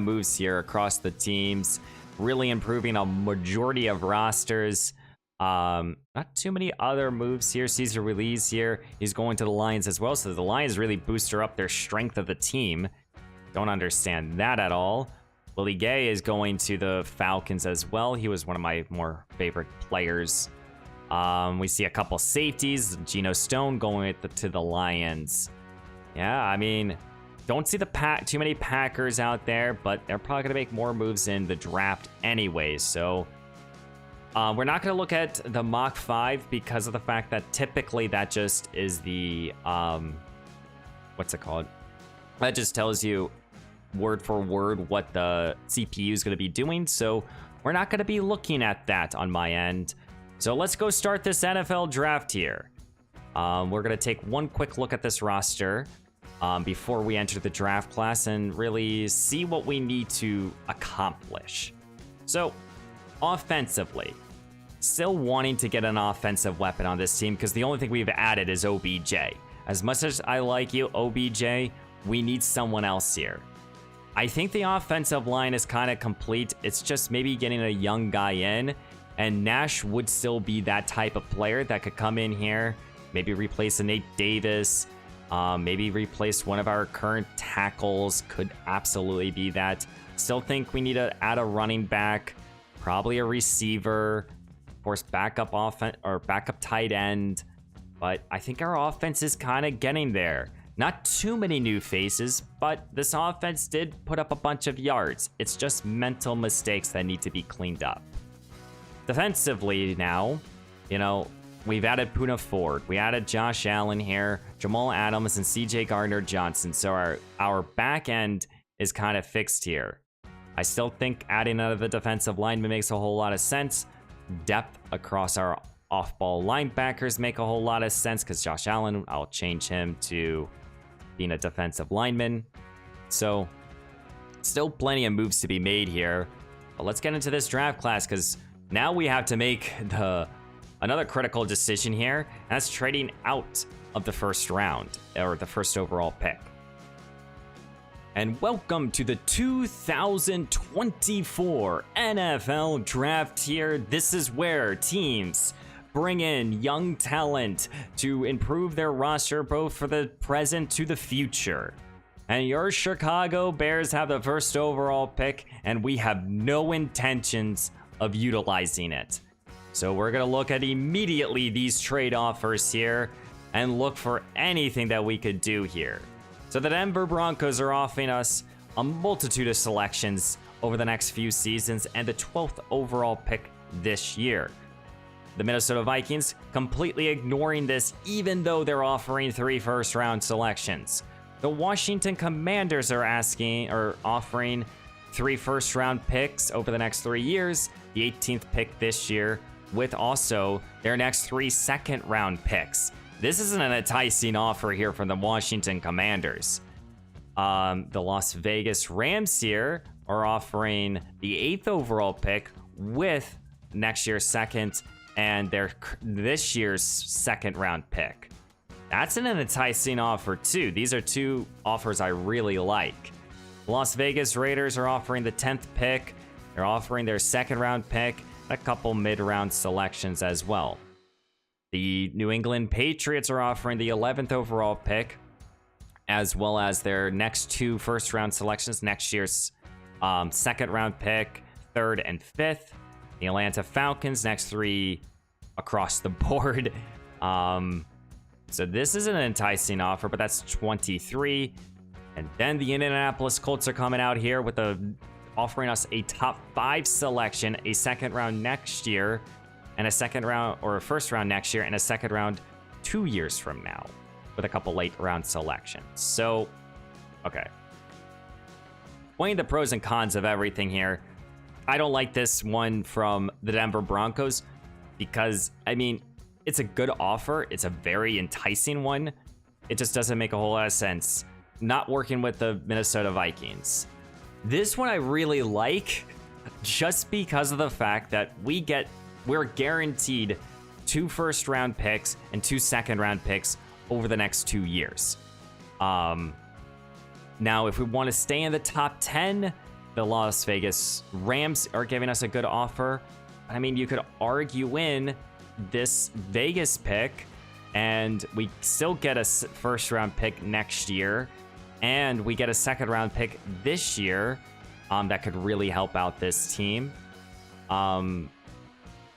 moves here across the teams. Really improving a majority of rosters. Not too many other moves here. Cesar Ruiz here. He's going to the Lions as well, so the Lions really booster up their strength of the team. Don't understand that at all. Willie Gay is going to the Falcons as well. He was one of my more favorite players. We see a couple safeties. Geno Stone going to the Lions. Yeah, I mean, don't see too many Packers out there, but they're probably going to make more moves in the draft anyway. So we're not going to look at the mock 5 because of the fact that typically that just is the, what's it called? That just tells you word for word what the CPU is going to be doing. So we're not going to be looking at that on my end. So let's go start this NFL draft here. We're going to take one quick look at this roster before we enter the draft class and really see what we need to accomplish. So offensively, still wanting to get an offensive weapon on this team because the only thing we've added is OBJ. As much as I like you, OBJ, we need someone else here. I think the offensive line is kind of complete. It's just maybe getting a young guy in, and Nash would still be that type of player that could come in here, maybe replace a Nate Davis, maybe replace one of our current tackles, could absolutely be that. Still think we need to add a running back, probably a receiver, of course, backup offense or backup tight end. But I think our offense is kind of getting there. Not too many new faces, but this offense did put up a bunch of yards. It's just mental mistakes that need to be cleaned up. Defensively now, you know, we've added Puna Ford. We added Josh Allen here, Jamal Adams, and CJ Gardner-Johnson. So our back end is kind of fixed here. I still think adding another defensive lineman makes a whole lot of sense. Depth across our off-ball linebackers make a whole lot of sense because Josh Allen, I'll change him to being a defensive lineman. So still plenty of moves to be made here. But let's get into this draft class because now we have to make another critical decision here. And that's trading out of the first round or the first overall pick. And welcome to the 2024 NFL Draft here. This is where teams bring in young talent to improve their roster both for the present to the future. And your Chicago Bears have the first overall pick, and we have no intentions of utilizing it. So we're going to look at immediately these trade offers here and look for anything that we could do here. So the Denver Broncos are offering us a multitude of selections over the next few seasons and the 12th overall pick this year. The Minnesota Vikings completely ignoring this, even though they're offering 3 first-round selections. The Washington Commanders are offering 3 first-round picks over the next 3 years, the 18th pick this year, with also their next 3 second-round picks. This isn't an enticing offer here from the Washington Commanders. The Las Vegas Rams here are offering the 8th overall pick with next year's second and this year's second round pick. That's an enticing offer too. These are 2 offers I really like. Las Vegas Raiders are offering the 10th pick. They're offering their second round pick, a couple mid-round selections as well. The New England Patriots are offering the 11th overall pick, as well as their next 2 first round selections, next year's second round pick, 3rd and 5th. The Atlanta Falcons, next 3 across the board. So this is an enticing offer, but that's 23. And then the Indianapolis Colts are coming out here with offering us a top 5 selection, a second round next year, and a second round or a first round next year, and a second round 2 years from now, with a couple late round selections. So, okay. Weighing the pros and cons of everything here, I don't like this one from the Denver Broncos because, I mean, it's a good offer. It's a very enticing one. It just doesn't make a whole lot of sense not working with the Minnesota Vikings. This one I really like just because of the fact that we're guaranteed 2 first round picks and 2 second round picks over the next 2 years. Now, if we want to stay in the top 10, the Las Vegas Rams are giving us a good offer. I mean, you could argue in this Vegas pick, and we still get a first round pick next year, and we get a second round pick this year that could really help out this team.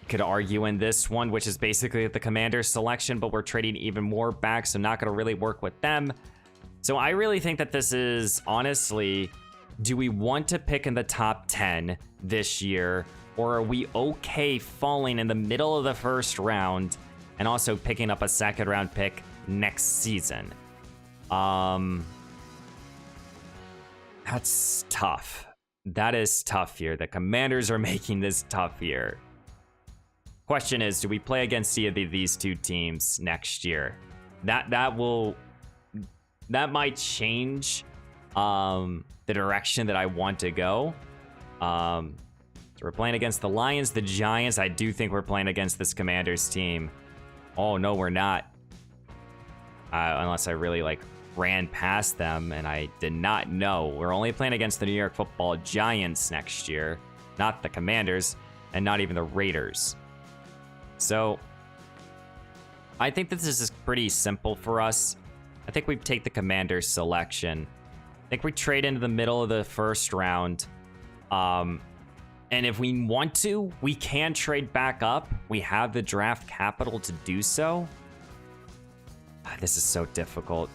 Could argue in this one, which is basically the Commanders selection, but we're trading even more back, so not going to really work with them. So I really think that this is, honestly, do we want to pick in the top 10 this year, or are we okay falling in the middle of the first round and also picking up a second round pick next season? That's tough. That is tough here. The Commanders are making this tough here. Question is, do we play against either of these 2 teams next year? That might change the direction that I want to go. So we're playing against the Lions, the Giants. I do think we're playing against this Commanders team. Oh, no, we're not. Unless I really, like, ran past them and I did not know. We're only playing against the New York Football Giants next year, not the Commanders, and not even the Raiders. So I think that this is pretty simple for us. I think we take the Commanders selection. I think we trade into the middle of the first round. And if we want to, we can trade back up. We have the draft capital to do so. This is so difficult.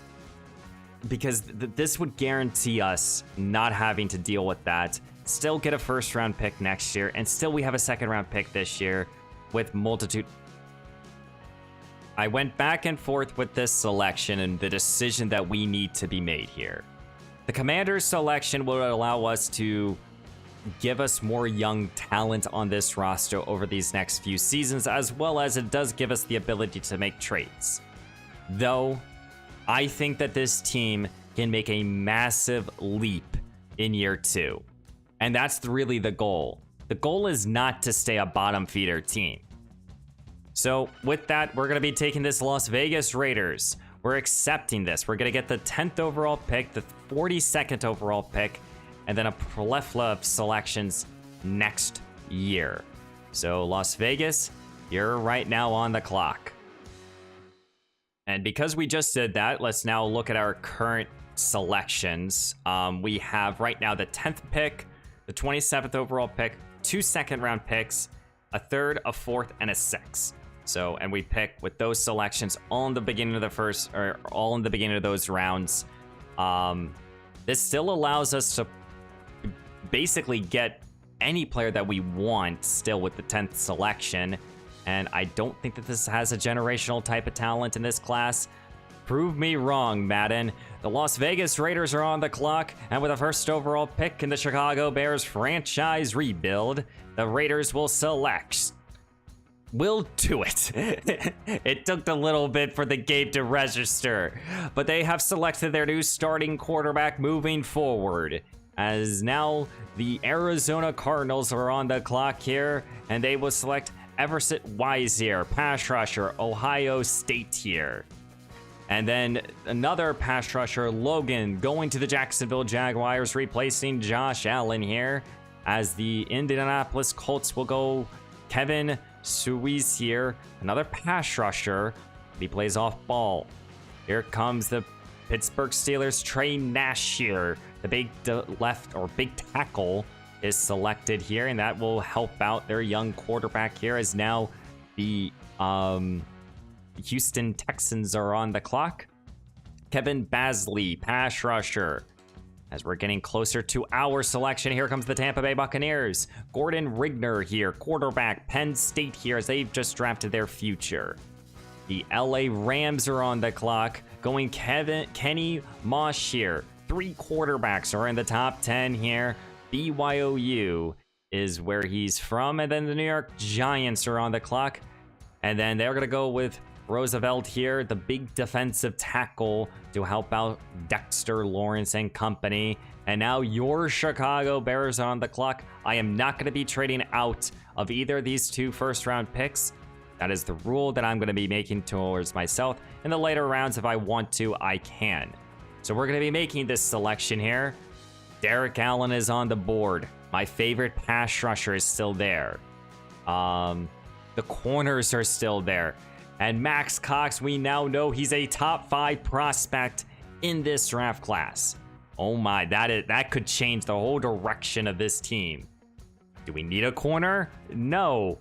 Because this would guarantee us not having to deal with that. Still get a first round pick next year. And still we have a second round pick this year with multitude. I went back and forth with this selection and the decision that we need to be made here. The Commanders selection will allow us to give us more young talent on this roster over these next few seasons, as well as it does give us the ability to make trades. Though, I think that this team can make a massive leap in year 2. And that's really the goal. The goal is not to stay a bottom feeder team. So with that, we're going to be taking this Las Vegas Raiders. We're accepting this. We're going to get the 10th overall pick, the 42nd overall pick, and then a plethora of selections next year. So Las Vegas, you're right now on the clock. And because we just did that, let's now look at our current selections. We have right now the 10th pick, the 27th overall pick, 2 second-round picks, a 3rd, a 4th, and a 6th. So, and we pick with those selections all in the beginning of the first, or all in the beginning of those rounds. This still allows us to basically get any player that we want still with the 10th selection. And I don't think that this has a generational type of talent in this class. Prove me wrong, Madden. The Las Vegas Raiders are on the clock, and with the first overall pick in the Chicago Bears franchise rebuild, the Raiders will select. We'll do it. It took a little bit for the game to register, but they have selected their new starting quarterback moving forward. As now the Arizona Cardinals are on the clock here, and they will select Everett Wise here, pass rusher, Ohio State here. And then another pass rusher, Logan, going to the Jacksonville Jaguars, replacing Josh Allen here. As the Indianapolis Colts will go Kevin Suisse here, another pass rusher. He plays off ball. Here comes the Pittsburgh Steelers, Trey Nash here. The big left or big tackle is selected here, and that will help out their young quarterback here, as now the Houston Texans are on the clock. Kevin Basley, pass rusher. As we're getting closer to our selection, here comes the Tampa Bay Buccaneers. Gordon Rigner here, quarterback, Penn State here, as they've just drafted their future. The LA Rams are on the clock, going Kenny Mosh here. 3 quarterbacks are in the top 10 here. BYOU is where he's from, and then the New York Giants are on the clock. And then they're going to go with Roosevelt here, the big defensive tackle to help out Dexter Lawrence and company. And now your Chicago Bears are on the clock. I am not going to be trading out of either of these 2 first-round picks. That is the rule that I'm going to be making towards myself. In the later rounds, if I want to, I can. So we're going to be making this selection here. Derek Allen is on the board. My favorite pass rusher is still there. The corners are still there. And Max Cox, we now know he's a top 5 prospect in this draft class. Oh my, that could change the whole direction of this team. Do we need a corner? No.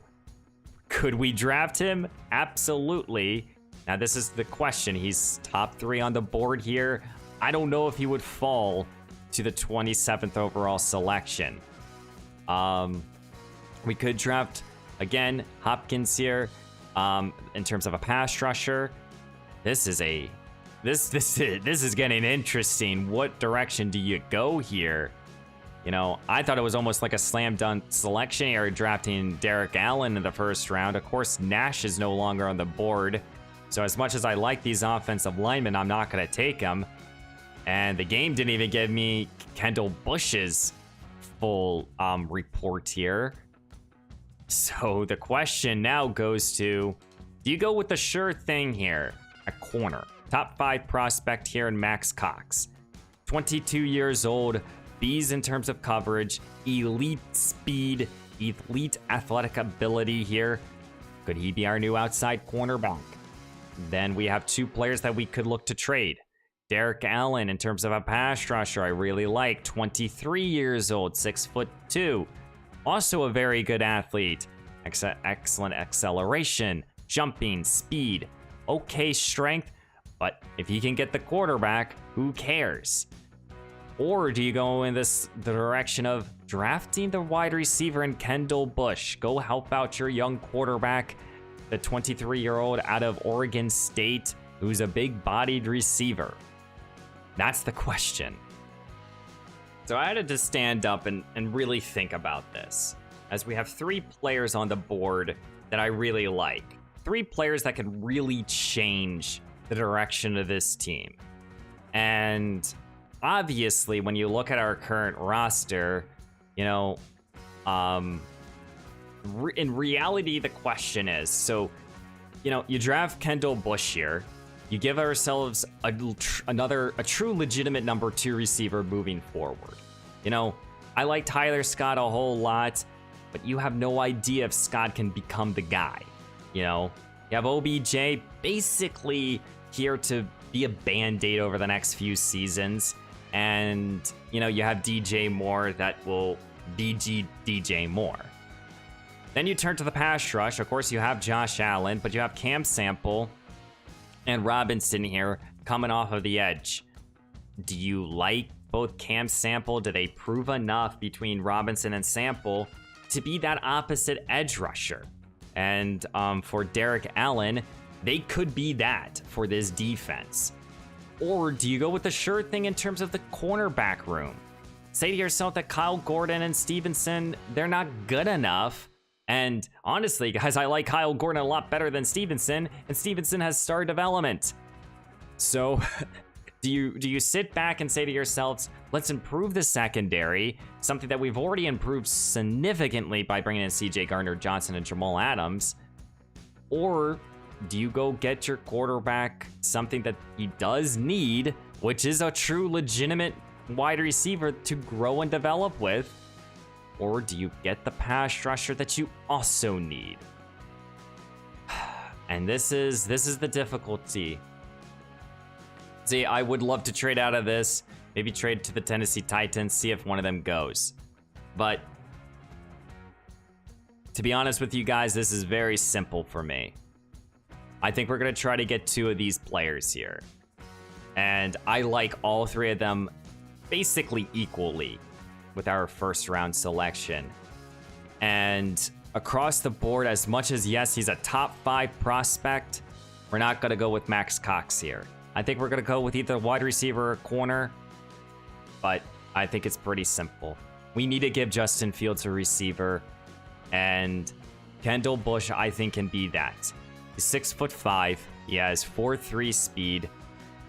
Could we draft him? Absolutely. Now this is the question. He's top 3 on the board here. I don't know if he would fall to the 27th overall selection. We could draft, again, Hopkins here. In terms of a pass rusher, this is getting interesting. What direction do you go here? You know, I thought it was almost like a slam dunk selection here, drafting Derek Allen in the first round. Of course, Nash is no longer on the board, so as much as I like these offensive linemen, I'm not going to take them. And the game didn't even give me Kendall Bush's full report here. So the question now goes to, do you go with the sure thing here at corner? Top 5 prospect here in Max Cox. 22 years old, B's in terms of coverage, elite speed, elite athletic ability here. Could he be our new outside cornerback? Then we have 2 players that we could look to trade. Derek Allen, in terms of a pass rusher, I really like. 23 years old, 6'2". Also a very good athlete. Excellent acceleration, jumping, speed, okay strength. But if he can get the quarterback, who cares? Or do you go in the direction of drafting the wide receiver in Kendall Bush? Go help out your young quarterback, the 23-year-old out of Oregon State, who's a big-bodied receiver. That's the question. So I had to just stand up and really think about this, as we have 3 players on the board that I really like. 3 players that can really change the direction of this team. And obviously, when you look at our current roster, you know, in reality, the question is, so, you know, you draft Kendall Bush here, you give ourselves a true legitimate number 2 receiver moving forward. You know, I like Tyler Scott a whole lot, but you have no idea if Scott can become the guy. You know, you have OBJ basically here to be a band-aid over the next few seasons. And, you know, you have DJ Moore that will be DJ Moore. Then you turn to the pass rush. Of course, you have Josh Allen, but you have Cam Sample and Robinson here coming off of the edge. Do you like both Cam Sample? Do they prove enough between Robinson and Sample to be that opposite edge rusher? And for Derek Allen, they could be that for this defense. Or do you go with the sure thing in terms of the cornerback room? Say to yourself that Kyle Gordon and Stevenson, they're not good enough. And honestly, guys, I like Kyle Gordon a lot better than Stevenson, and Stevenson has star development. So do you sit back and say to yourselves, let's improve the secondary, something that we've already improved significantly by bringing in CJ Gardner-Johnson and Jamal Adams? Or do you go get your quarterback something that he does need, which is a true legitimate wide receiver to grow and develop with? Or do you get the pass rusher that you also need? And this is the difficulty. See, I would love to trade out of this, maybe trade to the Tennessee Titans, see if one of them goes. But to be honest with you guys, this is very simple for me. I think we're going to try to get 2 of these players here. And I like all 3 of them basically equally with our first round selection. And across the board, as much as, yes, he's a top 5 prospect, we're not going to go with Max Cox here. I think we're going to go with either wide receiver or corner, but I think it's pretty simple. We need to give Justin Fields a receiver, and Kendall Bush, I think, can be that. He's 6'5". He has 4.3 speed,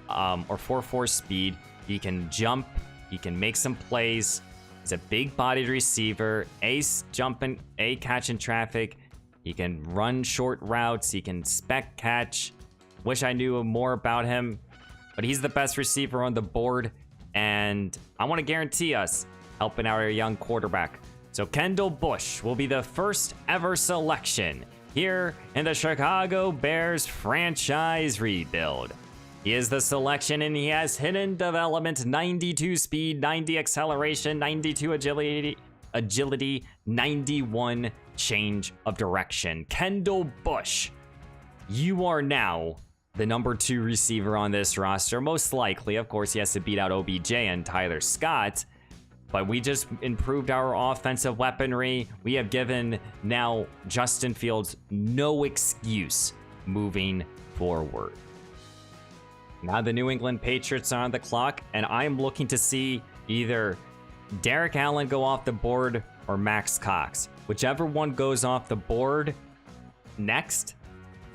or 4.4 speed. He can jump. He can make some plays. He's a big-bodied receiver, ace jumping, a catch in traffic. He can run short routes. He can spec catch. Wish I knew more about him, but he's the best receiver on the board, and I want to guarantee us helping our young quarterback. So Kendall Bush will be the first ever selection here in the Chicago Bears franchise rebuild. He is the selection, and he has hidden development, 92 speed, 90 acceleration, 92 agility, 91 change of direction. Kendall Bush, you are now the number 2 receiver on this roster. Most likely, of course, he has to beat out OBJ and Tyler Scott, but we just improved our offensive weaponry. We have given now Justin Fields no excuse moving forward. Now the New England Patriots are on the clock, and I'm looking to see either Derek Allen go off the board or Max Cox. Whichever one goes off the board next,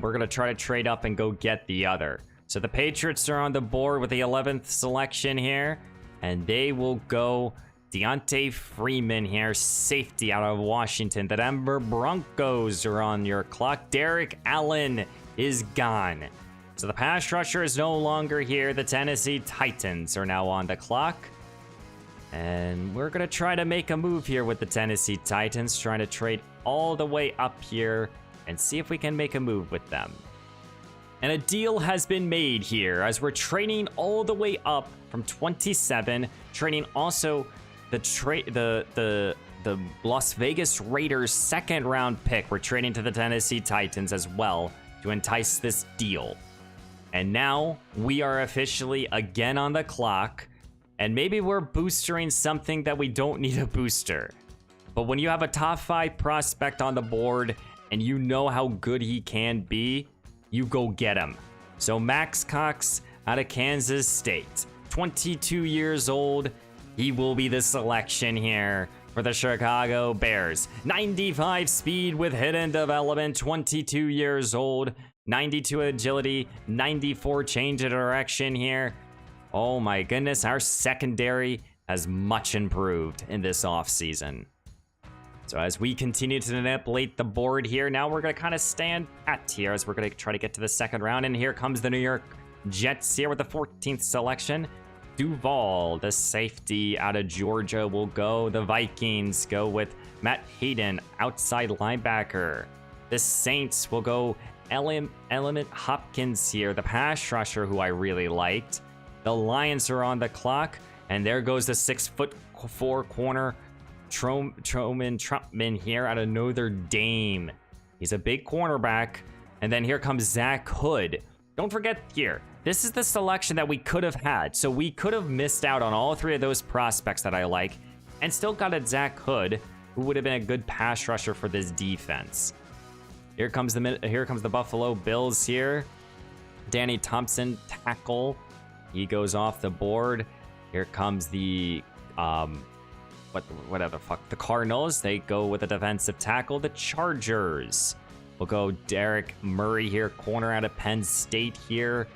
we're going to try to trade up and go get the other. So the Patriots are on the board with the 11th selection here, and they will go Deontay Freeman here, safety out of Washington. The Denver Broncos are on your clock. Derek Allen is gone. So the pass rusher is no longer here. The Tennessee Titans are now on the clock. And we're going to try to make a move here with the Tennessee Titans, trying to trade all the way up here and see if we can make a move with them. And a deal has been made here as we're trading all the way up from 27, trading also the Las Vegas Raiders second round pick. We're trading to the Tennessee Titans as well to entice this deal. And now we are officially again on the clock, and maybe we're boostering something that we don't need a booster. But when you have a top 5 prospect on the board and you know how good he can be, you go get him. So Max Cox out of Kansas State, 22 years old. He will be the selection here for the Chicago Bears. 95 speed with hidden development, 22 years old. 92 agility, 94 change of direction here. Oh my goodness, our secondary has much improved in this offseason. So as we continue to manipulate the board here, now we're going to kind of stand pat here as we're going to try to get to the second round. And here comes the New York Jets here with the 14th selection. Duval, the safety out of Georgia, will go. The Vikings go with Matt Hayden, outside linebacker. The Saints will go Element Hopkins here, the pass rusher who I really liked. The Lions are on the clock, and there goes the 6'4" corner Truman here out of Notre Dame. He's a big cornerback. And then here comes Zach Hood. Don't forget here, this is the selection that we could have had. So we could have missed out on all 3 of those prospects that I like and still got a Zach Hood, who would have been a good pass rusher for this defense. Here comes the Buffalo Bills here. Danny Thompson, tackle. He goes off the board. Here comes the whatever the fuck, the Cardinals. They go with a defensive tackle. The Chargers will go Derek Murray here, corner out of Penn State here.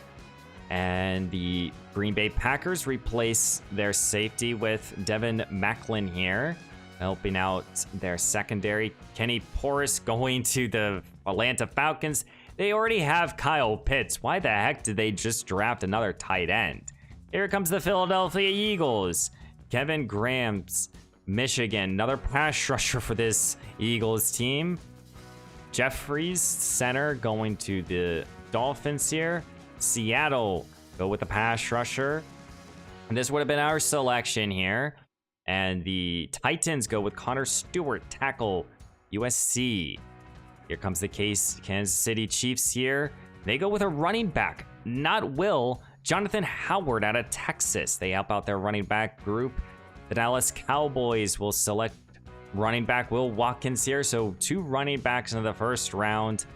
And the Green Bay Packers replace their safety with Devin Macklin here, helping out their secondary. Kenny Porras going to the Atlanta Falcons. They already have Kyle Pitts. Why the heck did they just draft another tight end? Here comes the Philadelphia Eagles. Kevin Graham's Michigan, another pass rusher for this Eagles team. Jeffries, center, going to the Dolphins here. Seattle go with the pass rusher. And this would have been our selection here. And the Titans go with Connor Stewart, tackle, USC. Here comes the Kansas City Chiefs here. They go with a running back, not Will. Jonathan Howard out of Texas. They help out their running back group. The Dallas Cowboys will select running back Will Watkins here. So 2 running backs in the first round.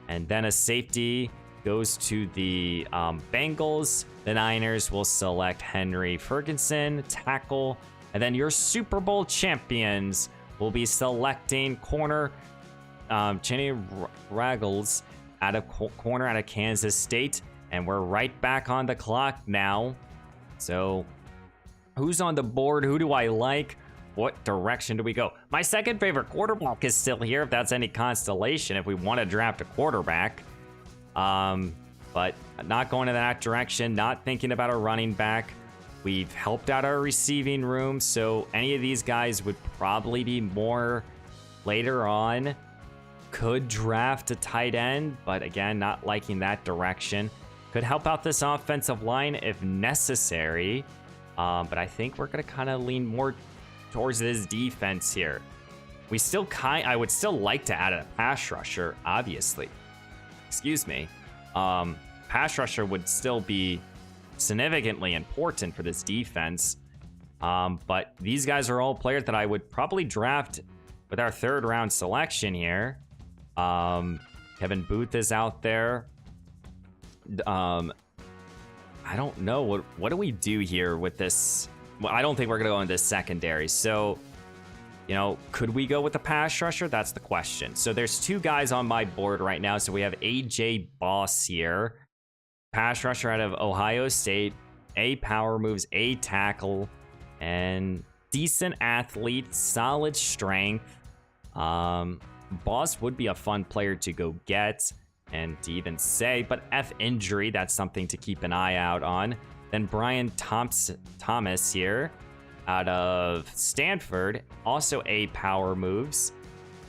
And then a safety goes to the Bengals. The Niners will select Henry Ferguson, tackle. And then your Super Bowl champions will be selecting corner Cheney Raggles out of corner out of Kansas State. And we're right back on the clock now. So who's on the board? Who do I like? What direction do we go? My second favorite quarterback is still here, if that's any constellation, if we want to draft a quarterback. But not going in that direction, not thinking about a running back. We've helped out our receiving room, so any of these guys would probably be more later on. Could draft a tight end, but again, not liking that direction. Could help out this offensive line if necessary. But I think we're going to kind of lean more towards this defense here. I would still like to add a pass rusher, obviously. Excuse me. Pass rusher would still be significantly important for this defense. But these guys are all players that I would probably draft with our 3rd round selection here. Kevin Booth is out there. I don't know. What do we do here with this? Well, I don't think we're going to go into this secondary. So, you know, could we go with the pass rusher? That's the question. So there's 2 guys on my board right now. So we have AJ Boss here, pass rusher out of Ohio State, A power moves, A tackle, and decent athlete, solid strength. Boss would be a fun player to go get and to even say, but F injury, that's something to keep an eye out on. Then Brian Thomas here out of Stanford, also A power moves.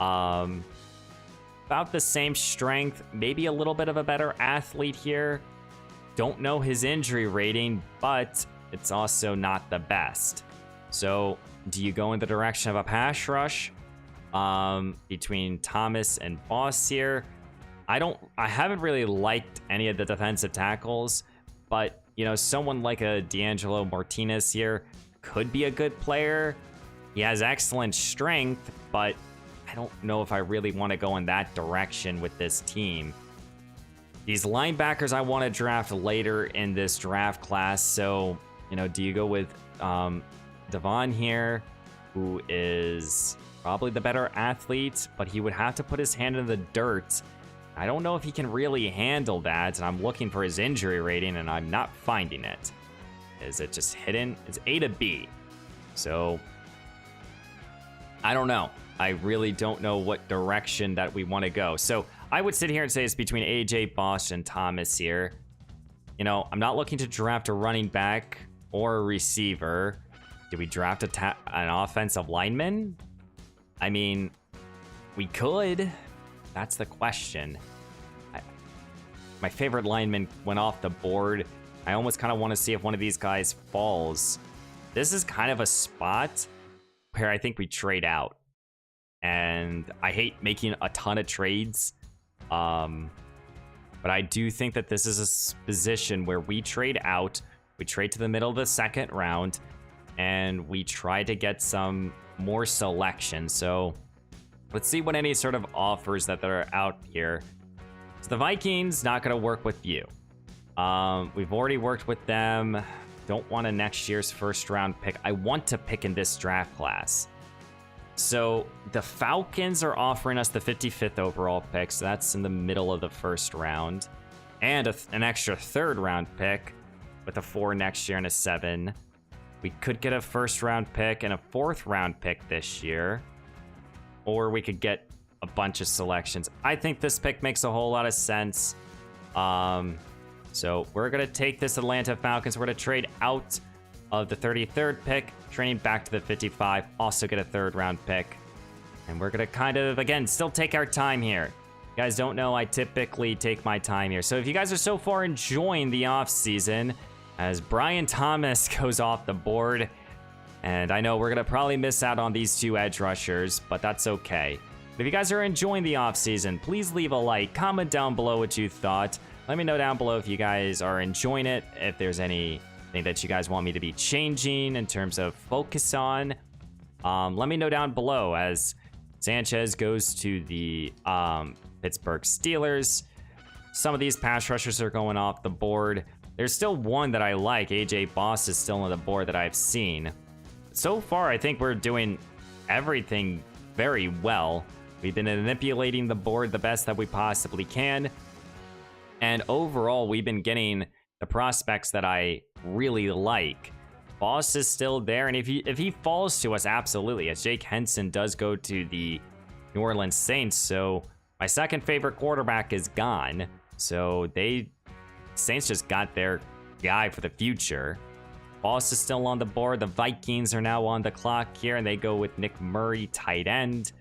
About the same strength, maybe a little bit of a better athlete here. Don't know his injury rating, but it's also not the best. So do you go in the direction of a pass rush between Thomas and Boss here? I haven't really liked any of the defensive tackles, but you know, someone like a D'Angelo Martinez here could be a good player. He has excellent strength, but I don't know if I really want to go in that direction with this team. These linebackers I want to draft later in this draft class. So, you know, do you go with Devon here, who is probably the better athlete, but he would have to put his hand in the dirt. I don't know if he can really handle that, and I'm looking for his injury rating, and I'm not finding it. Is it just hidden? It's A to B. So, I don't know. I really don't know what direction that we want to go. So, I would sit here and say it's between AJ, Bosch, and Thomas here. You know, I'm not looking to draft a running back or a receiver. Did we draft an offensive lineman? I mean, we could. That's the question. My favorite lineman went off the board. I almost kind of want to see if one of these guys falls. This is kind of a spot where I think we trade out. And I hate making a ton of trades. But I do think that this is a position where we trade out. We trade to the middle of the second round. And we try to get some more selection. So let's see what any sort of offers that are out here. So the Vikings, not going to work with you. We've already worked with them. Don't want a next year's first round pick. I want to pick in this draft class. So the Falcons are offering us the 55th overall pick. So that's in the middle of the first round. And an extra third round pick with a 4 next year and a 7. We could get a first round pick and a 4th round pick this year. Or we could get a bunch of selections. I think this pick makes a whole lot of sense. So we're going to take this Atlanta Falcons. We're going to trade out of the 33rd pick, trading back to the 55. Also get a 3rd round pick. And we're going to kind of, again, still take our time here. You guys don't know, I typically take my time here. So if you guys are so far enjoying the offseason, as Brian Thomas goes off the board, and I know we're going to probably miss out on these 2 edge rushers, but that's okay. But if you guys are enjoying the offseason, please leave a like, comment down below what you thought. Let me know down below if you guys are enjoying it, if there's anything that you guys want me to be changing in terms of focus on. Let me know down below as Sanchez goes to the Pittsburgh Steelers. Some of these pass rushers are going off the board. There's still one that I like. AJ Boss is still on the board that I've seen. So far, I think we're doing everything very well. We've been manipulating the board the best that we possibly can. And overall, we've been getting the prospects that I really like. Boss is still there, and if he falls to us, absolutely. As Jake Henson does go to the New Orleans Saints, so my second favorite quarterback is gone. So Saints just got their guy for the future. Boss is still on the board. The Vikings are now on the clock here, and they go with Nick Murray, tight end.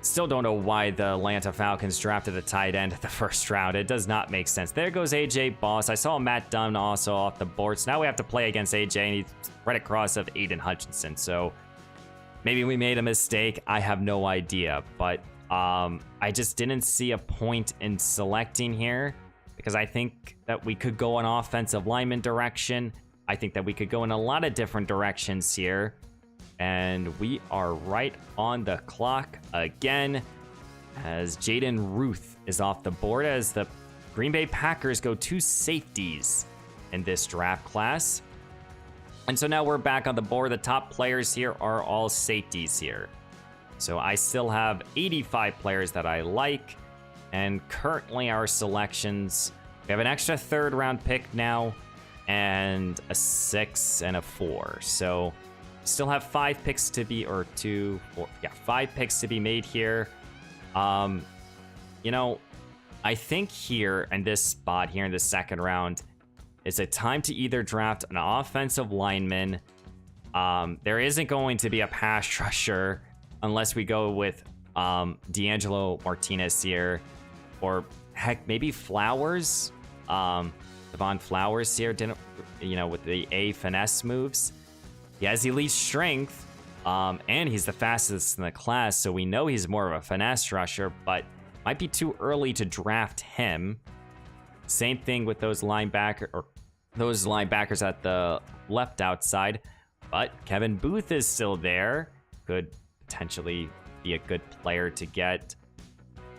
Still don't know why the Atlanta Falcons drafted a tight end at the first round. It does not make sense. There goes AJ Boss. I saw Matt Dunn also off the board. So now we have to play against AJ, and he's right across of Aiden Hutchinson. So maybe we made a mistake. I have no idea. But I just didn't see a point in selecting here because I think that we could go an offensive lineman direction. I think that we could go in a lot of different directions here. And we are right on the clock again as Jaden Ruth is off the board as the Green Bay Packers go 2 safeties in this draft class. And so now we're back on the board. The top players here are all safeties here. So I still have 85 players that I like. And currently our selections, we have an extra 3rd round pick now and a 6 and a 4. So still have 5 picks to be, or 2, 4, yeah, 5 picks to be made here. You know, I think here in this spot here in the second round, it's a time to either draft an offensive lineman. There isn't going to be a pass rusher unless we go with D'Angelo Martinez here, or heck, maybe Flowers. Devon Flowers here, didn't, you know, with the A finesse moves. He has elite strength, and he's the fastest in the class, so we know he's more of a finesse rusher, but might be too early to draft him. Same thing with those linebackers at the left outside, but Kevin Booth is still there. Could potentially be a good player to get.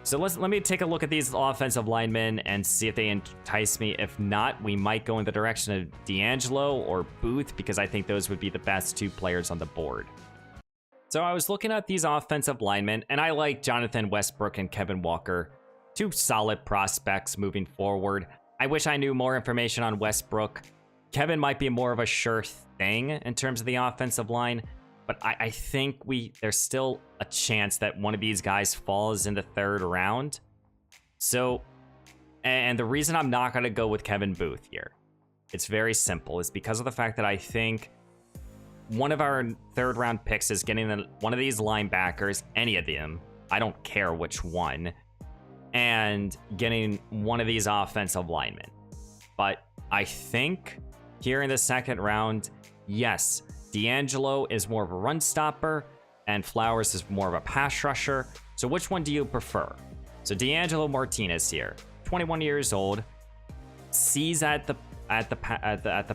So let me take a look at these offensive linemen and see if they entice me. If not, we might go in the direction of D'Angelo or Booth, because I think those would be the best 2 players on the board. So I was looking at these offensive linemen, and I like Jonathan Westbrook and Kevin Walker. 2 solid prospects moving forward. I wish I knew more information on Westbrook. Kevin might be more of a sure thing in terms of the offensive line, but I think there's still a chance that one of these guys falls in the 3rd round. So, and the reason I'm not going to go with Kevin Booth here, it's very simple. It's because of the fact that I think one of our 3rd round picks is getting one of these linebackers, any of them, I don't care which one, and getting one of these offensive linemen. But I think here in the 2nd round, yes, D'Angelo is more of a run stopper, and Flowers is more of a pass rusher. So which one do you prefer? So D'Angelo Martinez here, 21 years old, sees at the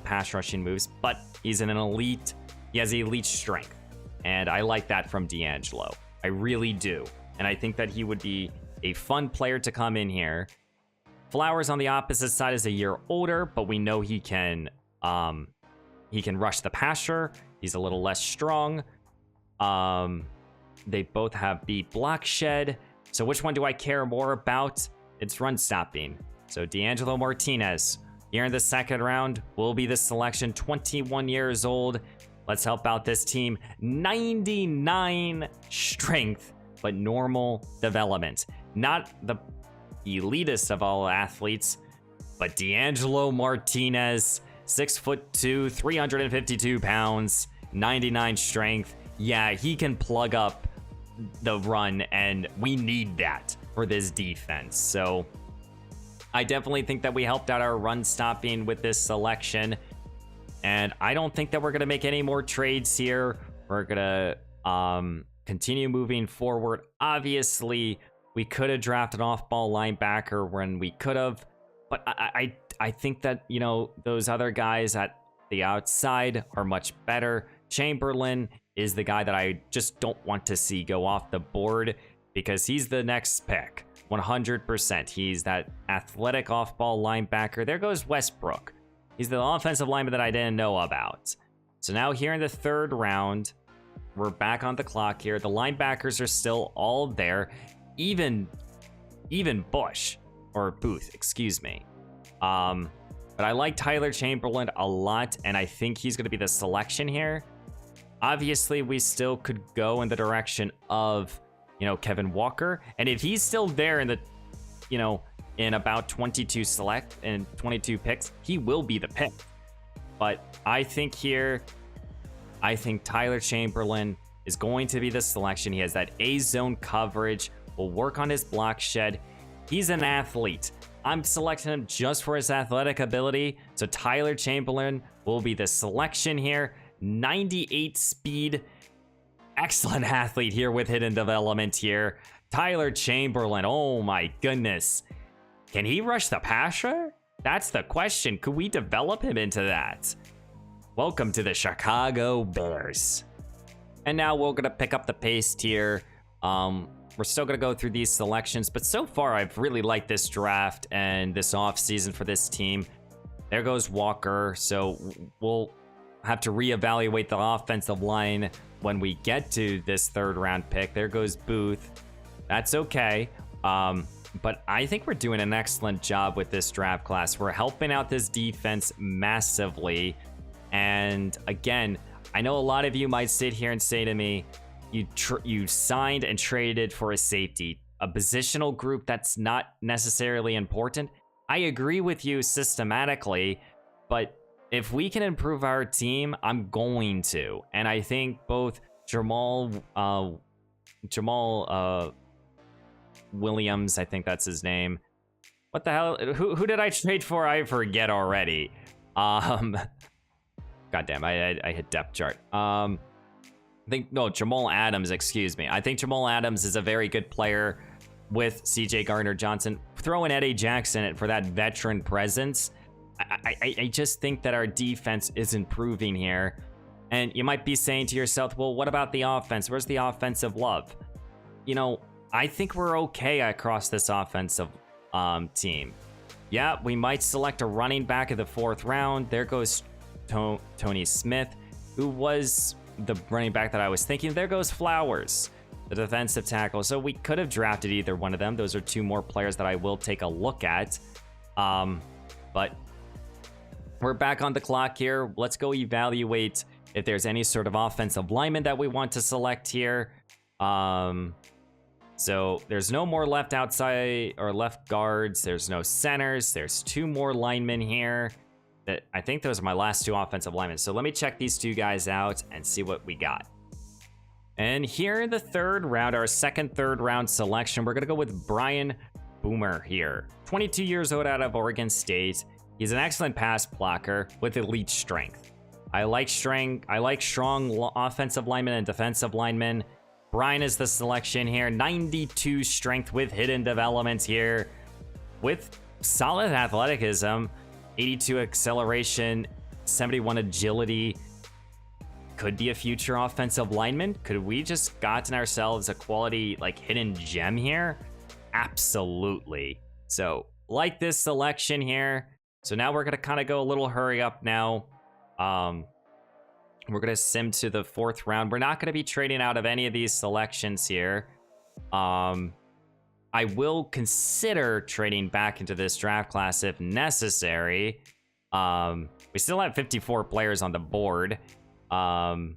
pass rushing moves, but he's an elite. He has elite strength, and I like that from D'Angelo. I really do, and I think that he would be a fun player to come in here. Flowers on the opposite side is a year older, but we know he can rush the passer. He's a little less strong. They both have beat block shed. So which one do I care more about? It's run stopping. So D'Angelo Martinez here in the 2nd round will be the selection. 21 years old. Let's help out this team. 99 strength, but normal development. Not the elitist of all athletes, but D'Angelo Martinez, 6'2", 352 pounds, 99 strength. Yeah, he can plug up the run, and we need that for this defense. So I definitely think that we helped out our run stopping with this selection. And I don't think that we're going to make any more trades here. We're going to continue moving forward. Obviously, we could have drafted an off-ball linebacker when we could have. But I think that, you know, those other guys at the outside are much better. Chamberlain is the guy that I just don't want to see go off the board, because he's the next pick. 100%. He's that athletic off-ball linebacker. There goes Westbrook. He's the offensive lineman that I didn't know about. So now here in the 3rd round, we're back on the clock here. The linebackers are still all there. Even Bush, or Booth, excuse me. But I like Tyler Chamberlain a lot, and I think he's going to be the selection here. Obviously, we still could go in the direction of, you know, Kevin Walker. And if he's still there in the, you know, in about 22 picks, he will be the pick. But I think here, I think Tyler Chamberlain is going to be the selection. He has that A-zone coverage, will work on his block shed. He's an athlete. I'm selecting him just for his athletic ability. So Tyler Chamberlain will be the selection here. 98 speed. Excellent athlete here with hidden development here. Tyler Chamberlain, oh my goodness. Can he rush the passer? That's the question. Could we develop him into that? Welcome to the Chicago Bears. And now we're going to pick up the pace here. We're still going to go through these selections, but so far I've really liked this draft and this offseason for this team. There goes Walker, so we'll have to reevaluate the offensive line when we get to this 3rd round pick. There goes Booth. That's okay. But I think we're doing an excellent job with this draft class. We're helping out this defense massively. And again, I know a lot of you might sit here and say to me, you signed and traded for a safety, a positional group that's not necessarily important. I agree with you systematically, but if we can improve our team, I'm going to. And I think both Jamal Williams, I think that's his name. What the hell? Who did I trade for? I forget already. Goddamn, I hit depth chart. Jamal Adams, excuse me. I think Jamal Adams is a very good player with CJ Gardner-Johnson. Throw in Eddie Jackson for that veteran presence. I just think that our defense is improving here. And you might be saying to yourself, well, what about the offense? Where's the offensive love? You know, I think we're okay across this offensive team. Yeah, we might select a running back in the 4th round. There goes Tony Smith, who was the running back that I was thinking. There goes Flowers, the defensive tackle. So we could have drafted either one of them. Those are 2 more players that I will take a look at. But we're back on the clock here. Let's go evaluate if there's any sort of offensive lineman that we want to select here. So there's no more left outside or left guards. There's no centers. There's 2 more linemen here. I think those are my last 2 offensive linemen. So let me check these 2 guys out and see what we got. And here in the 3rd round, our second 3rd round selection, we're going to go with Brian Boomer here. 22 years old out of Oregon State. He's an excellent pass blocker with elite strength. I like strong offensive linemen and defensive linemen. Brian is the selection here. 92 strength with hidden development here. With solid athleticism. 82 acceleration. 71 agility. Could be a future offensive lineman. Could we just gotten ourselves a quality hidden gem here? Absolutely. So like this selection here. So now we're going to kind of go a little hurry up now. We're going to sim to the 4th round. We're not going to be trading out of any of these selections here. I will consider trading back into this draft class if necessary. We still have 54 players on the board. And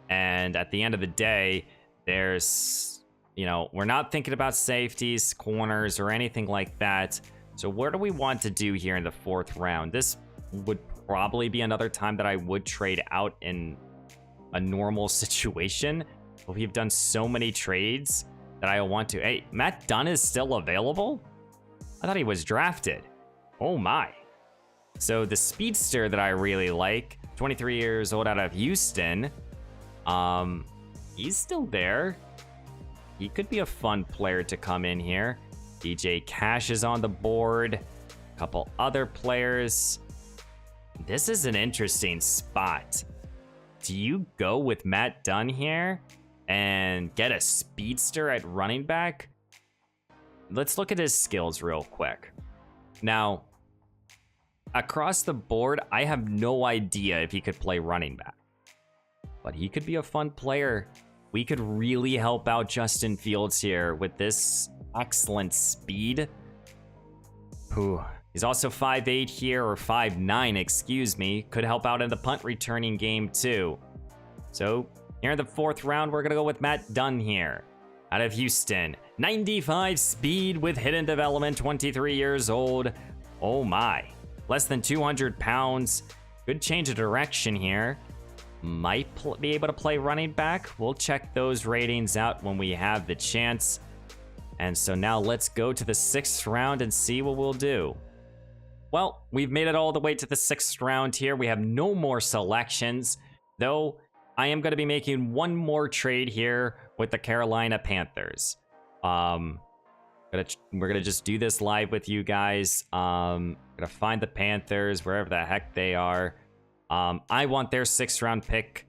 at the end of the day, there's, we're not thinking about safeties, corners, or anything like that. So what do we want to do here in the 4th round? This would probably be another time that I would trade out in a normal situation. But we've done so many trades that I want to. Hey, Matt Dunn is still available? I thought he was drafted. Oh my. So the speedster that I really like, 23 years old out of Houston. He's still there. He could be a fun player to come in here. DJ Cash is on the board. A couple other players. This is an interesting spot. Do you go with Matt Dunn here and get a speedster at running back? Let's look at his skills real quick. Now, across the board, I have no idea if he could play running back. But he could be a fun player. We could really help out Justin Fields here with this excellent speed. Ooh. He's also 5'8" here, or 5'9", excuse me. Could help out in the punt returning game too. So here in the 4th round, we're going to go with Matt Dunn here. Out of Houston. 95 speed with hidden development, 23 years old. Oh my. Less than 200 pounds. Good change of direction here. Might be able to play running back. We'll check those ratings out when we have the chance. And so now let's go to the 6th round and see what we'll do. Well, we've made it all the way to the 6th round here. We have no more selections, though I am going to be making one more trade here with the Carolina Panthers. We're gonna just do this live with you guys. Gonna find the Panthers wherever the heck they are. I want their 6th round pick,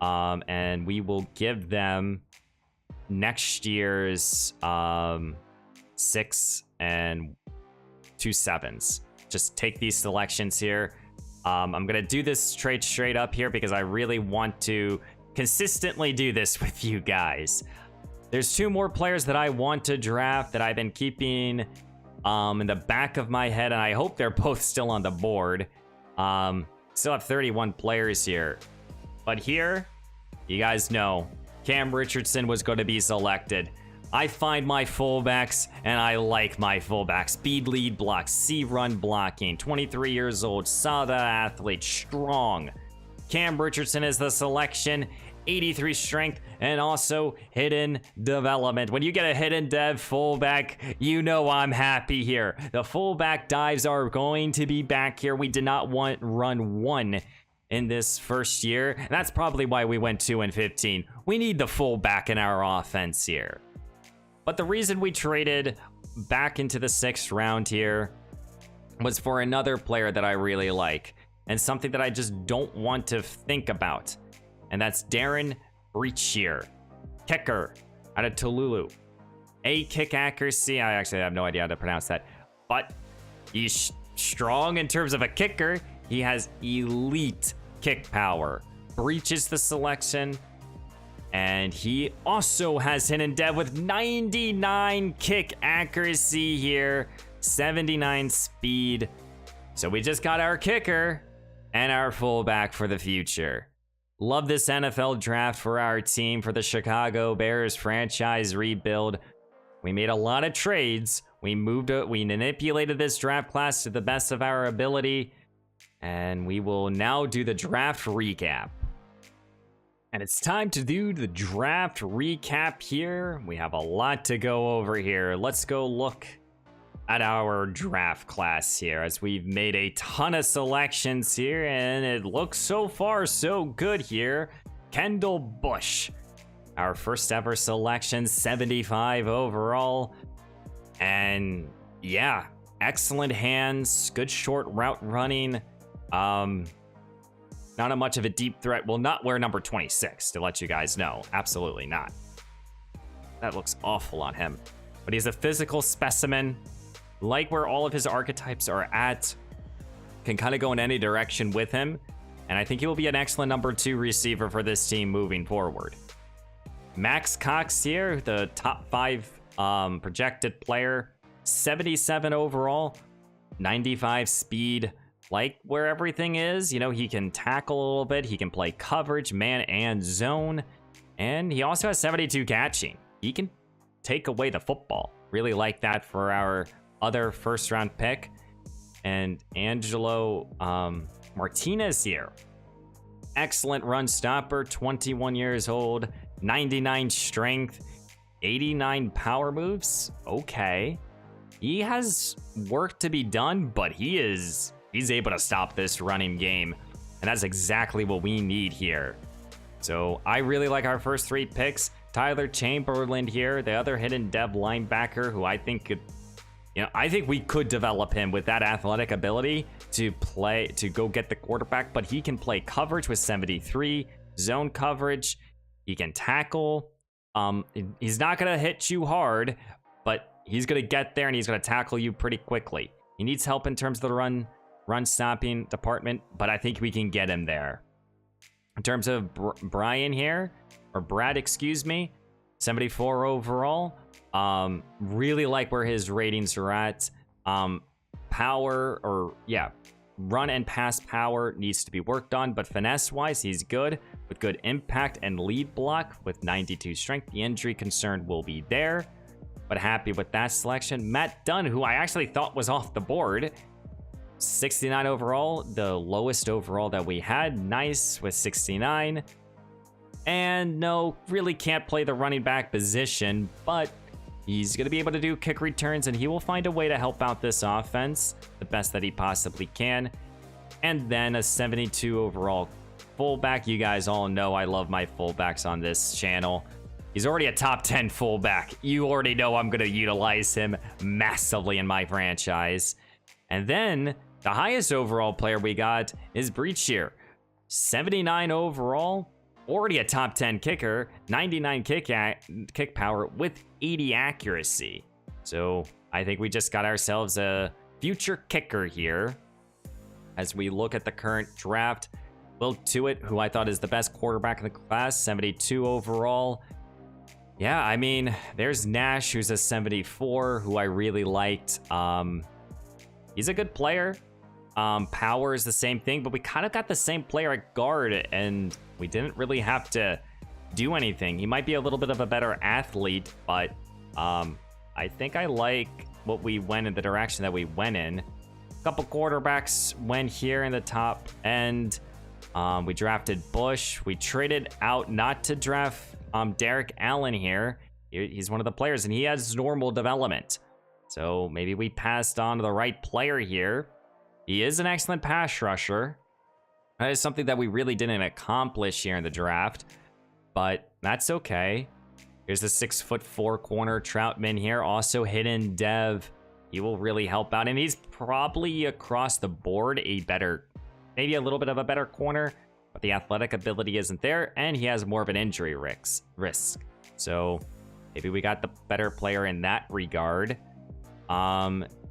and we will give them next year's 6 and 2 7s. Just take these selections here. I'm gonna do this trade straight up here because I really want to consistently do this with you guys. There's 2 more players that I want to draft that I've been keeping in the back of my head, and I hope they're both still on the board. Still have 31 players here. But here, you guys know, Cam Richardson was going to be selected. I find my fullbacks, and I like my fullbacks. Speed lead block, C-run blocking, 23 years old, solid athlete, strong. Cam Richardson is the selection, 83 strength, and also hidden development. When you get a hidden dev fullback, you know I'm happy here. The fullback dives are going to be back here. We did not want run 1 in this first year, and that's probably why we went 2 and 15. We need the fullback in our offense here. But the reason we traded back into the 6th round here was for another player that I really like, and something that I just don't want to think about. And that's Darren Breachier, kicker out of Tululu. A kick accuracy, I actually have no idea how to pronounce that, but he's strong in terms of a kicker. He has elite kick power, breaches the selection, and he also has hidden dev with 99 kick accuracy here, 79 speed. So we just got our kicker and our fullback for the future. Love this NFL draft for our team, for the Chicago Bears franchise rebuild. We made a lot of trades. We manipulated this draft class to the best of our ability. And we will now do the draft recap. And it's time to do the draft recap here. We have a lot to go over here. Let's go look at our draft class here, as we've made a ton of selections here, and it looks so far so good here. Kendall Bush, our first ever selection, 75 overall. And yeah, excellent hands, good short route running. Not a much of a deep threat. Will not wear number 26, to let you guys know. Absolutely not. That looks awful on him. But he's a physical specimen. Like where all of his archetypes are at. Can kind of go in any direction with him. And I think he will be an excellent number 2 receiver for this team moving forward. Max Cox here, the top 5 projected player. 77 overall. 95 speed. Like where everything is, you know, he can tackle a little bit. He can play coverage, man and zone. And he also has 72 catching. He can take away the football. Really like that for our other first round pick. And Angelo Martinez here. Excellent run stopper, 21 years old, 99 strength, 89 power moves. Okay. He has work to be done, but he's able to stop this running game. And that's exactly what we need here. So I really like our first 3 picks. Tyler Chamberlain here, the other hidden dev linebacker who I think could, I think we could develop him with that athletic ability to go get the quarterback, but he can play coverage with 73, zone coverage. He can tackle. He's not going to hit you hard, but he's going to get there and he's going to tackle you pretty quickly. He needs help in terms of the run stopping department, but I think we can get him there. In terms of Brian here, or Brad, excuse me, 74 overall. Really like where his ratings are at. Run and pass power needs to be worked on, but finesse wise, he's good with good impact and lead block with 92 strength. The injury concern will be there, but happy with that selection. Matt Dunn, who I actually thought was off the board, 69 overall, the lowest overall that we had. Nice with 69. And no, really can't play the running back position, but he's going to be able to do kick returns, and he will find a way to help out this offense the best that he possibly can. And then a 72 overall fullback. You guys all know I love my fullbacks on this channel. He's already a top 10 fullback. You already know I'm going to utilize him massively in my franchise. And then the highest overall player we got is Breachier. 79 overall, already a top 10 kicker, 99 kick power with 80 accuracy. So I think we just got ourselves a future kicker here. As we look at the current draft, Will Tuitt, who I thought is the best quarterback in the class, 72 overall. Yeah, I mean, there's Nash, who's a 74, who I really liked. He's a good player. Power is the same thing, but we kind of got the same player at guard, and we didn't really have to do anything. He might be a little bit of a better athlete, but I think I like what we went in the direction that we went in. A couple quarterbacks went here in the top end. We drafted Bush. We traded out not to draft Derek Allen here. He's one of the players, and he has normal development. So maybe we passed on to the right player here. He is an excellent pass rusher. That is something that we really didn't accomplish here in the draft, but that's okay. Here's the 6'4" corner Troutman here, also hidden dev. He will really help out, and he's probably across the board a better, maybe a little bit of a better corner, but the athletic ability isn't there, and he has more of an injury risk. So maybe we got the better player in that regard.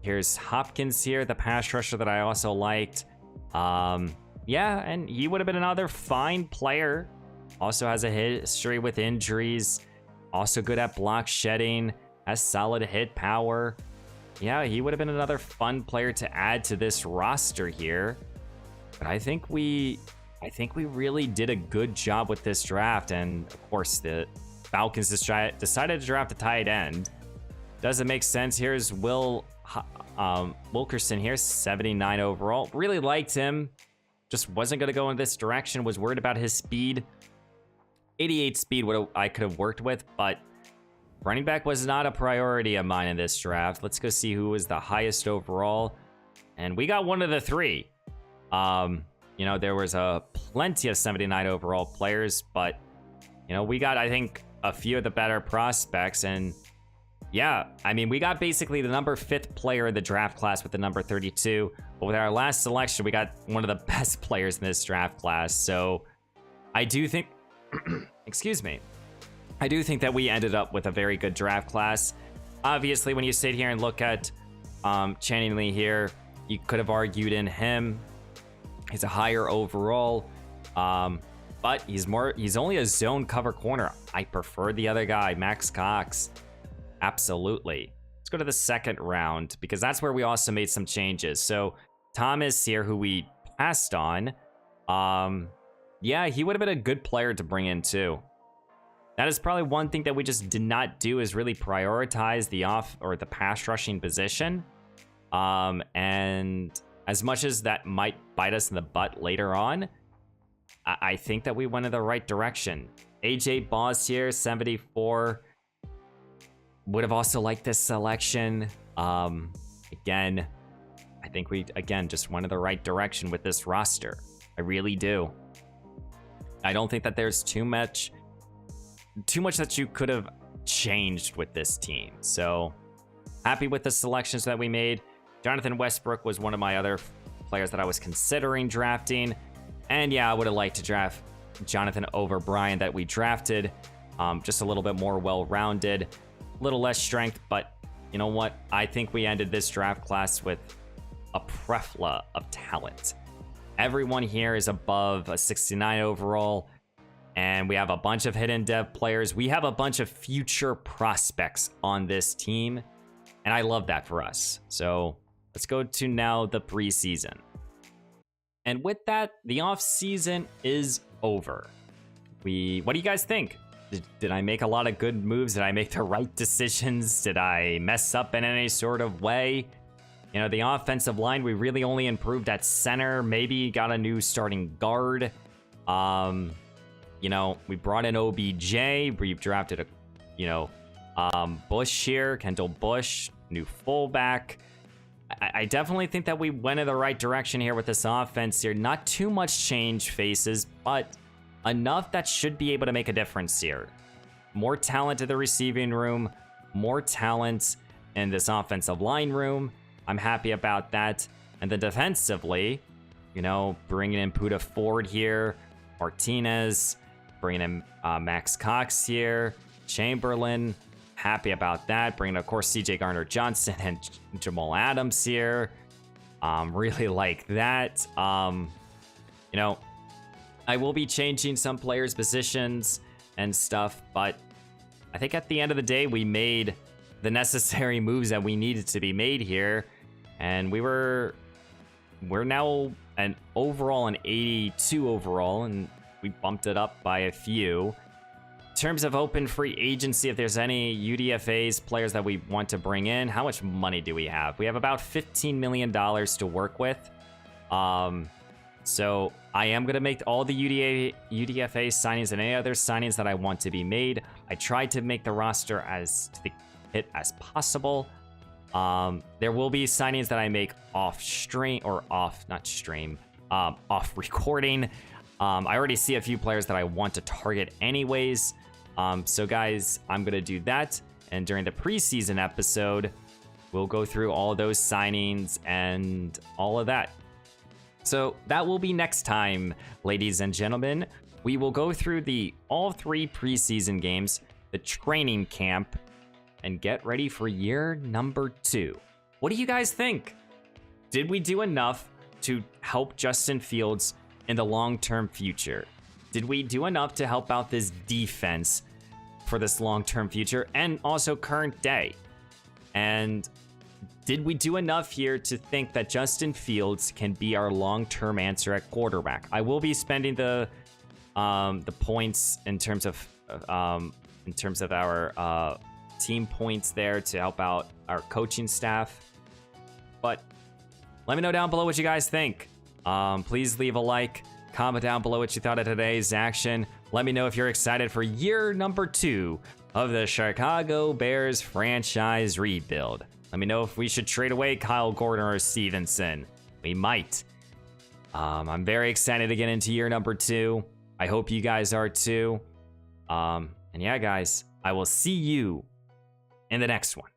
Here's Hopkins here, the pass rusher that I also liked. Yeah, and he would have been another fine player. Also has a history with injuries. Also good at block shedding. Has solid hit power. Yeah, he would have been another fun player to add to this roster here. But I think we really did a good job with this draft. And of course, the Falcons decided to draft a tight end. Doesn't make sense. Here's Wilkerson here, 79 overall. Really liked him. Just wasn't going to go in this direction. Was worried about his speed. 88 speed I could have worked with, but running back was not a priority of mine in this draft. Let's go see who was the highest overall. And we got one of the three. You know, there was plenty of 79 overall players, but, you know, we got, I think, a few of the better prospects. And yeah, I mean, we got basically the number 5th player in the draft class with the number 32. But with our last selection, we got one of the best players in this draft class. So I do think, excuse me, I do think that we ended up with a very good draft class. Obviously, when you sit here and look at Channing Lee here, you could have argued in him. He's a higher overall, but he's only a zone cover corner. I prefer the other guy, Max Cox. Absolutely. Let's go to the second round because that's where we also made some changes. So Thomas here, who we passed on, yeah, he would have been a good player to bring in too. That is probably one thing that we just did not do, is really prioritize the pass rushing position. And as much as that might bite us in the butt later on, I think that we went in the right direction. AJ Boss here, 74. Would have also liked this selection. Again, I think we, just went in the right direction with this roster. I really do. I don't think that there's too much that you could have changed with this team. So happy with the selections that we made. Jonathan Westbrook was one of my other players that I was considering drafting. And yeah, I would have liked to draft Jonathan over Brian that we drafted. Just a little bit more well-rounded, a little less strength, but you know what? I think we ended this draft class with a plethora of talent. Everyone here is above a 69 overall, and we have a bunch of hidden dev players. We have a bunch of future prospects on this team, and I love that for us. So let's go to now the preseason. And with that, the off-season is over. What do you guys think? Did I make a lot of good moves? Did I make the right decisions? Did I mess up in any sort of way? You know, the offensive line, we really only improved at center. Maybe got a new starting guard. You know, we brought in OBJ. We've drafted Bush here, Kendall Bush, new fullback. I definitely think that we went in the right direction here with this offense here. Not too much change faces, but enough that should be able to make a difference here. More talent in the receiving room, more talent in this offensive line room. I'm happy about that. And then defensively, you know, bringing in Puda Ford here, Martinez, bringing in Max Cox here, Chamberlain. Happy about that. Bringing, of course, CJ Gardner-Johnson and Jamal Adams here. Really like that. You know, I will be changing some players' positions and stuff, but I think at the end of the day, we made the necessary moves that we needed to be made here, and we were we're now an 82 overall, and we bumped it up by a few. In terms of open free agency, if there's any UDFAs, players that we want to bring in, how much money do we have? We have about $15 million to work with. So I am going to make all the UDFA signings and any other signings that I want to be made. I tried to make the roster as to the hit as possible. There will be signings that I make off stream or off recording. I already see a few players that I want to target anyways. So guys, I'm going to do that. And during the preseason episode, we'll go through all those signings and all of that. So that will be next time, ladies and gentlemen. We will go through all 3 preseason games, the training camp, and get ready for year number 2. What do you guys think? Did we do enough to help Justin Fields in the long-term future? Did we do enough to help out this defense for this long-term future and also current day? And did we do enough here to think that Justin Fields can be our long-term answer at quarterback? I will be spending the points in terms of our team points there to help out our coaching staff. But let me know down below what you guys think. Please leave a like, comment down below what you thought of today's action. Let me know if you're excited for year number 2 of the Chicago Bears franchise rebuild. Let me know if we should trade away Kyle Gordon or Stevenson. We might. I'm very excited to get into year number 2. I hope you guys are too. And yeah, guys, I will see you in the next one.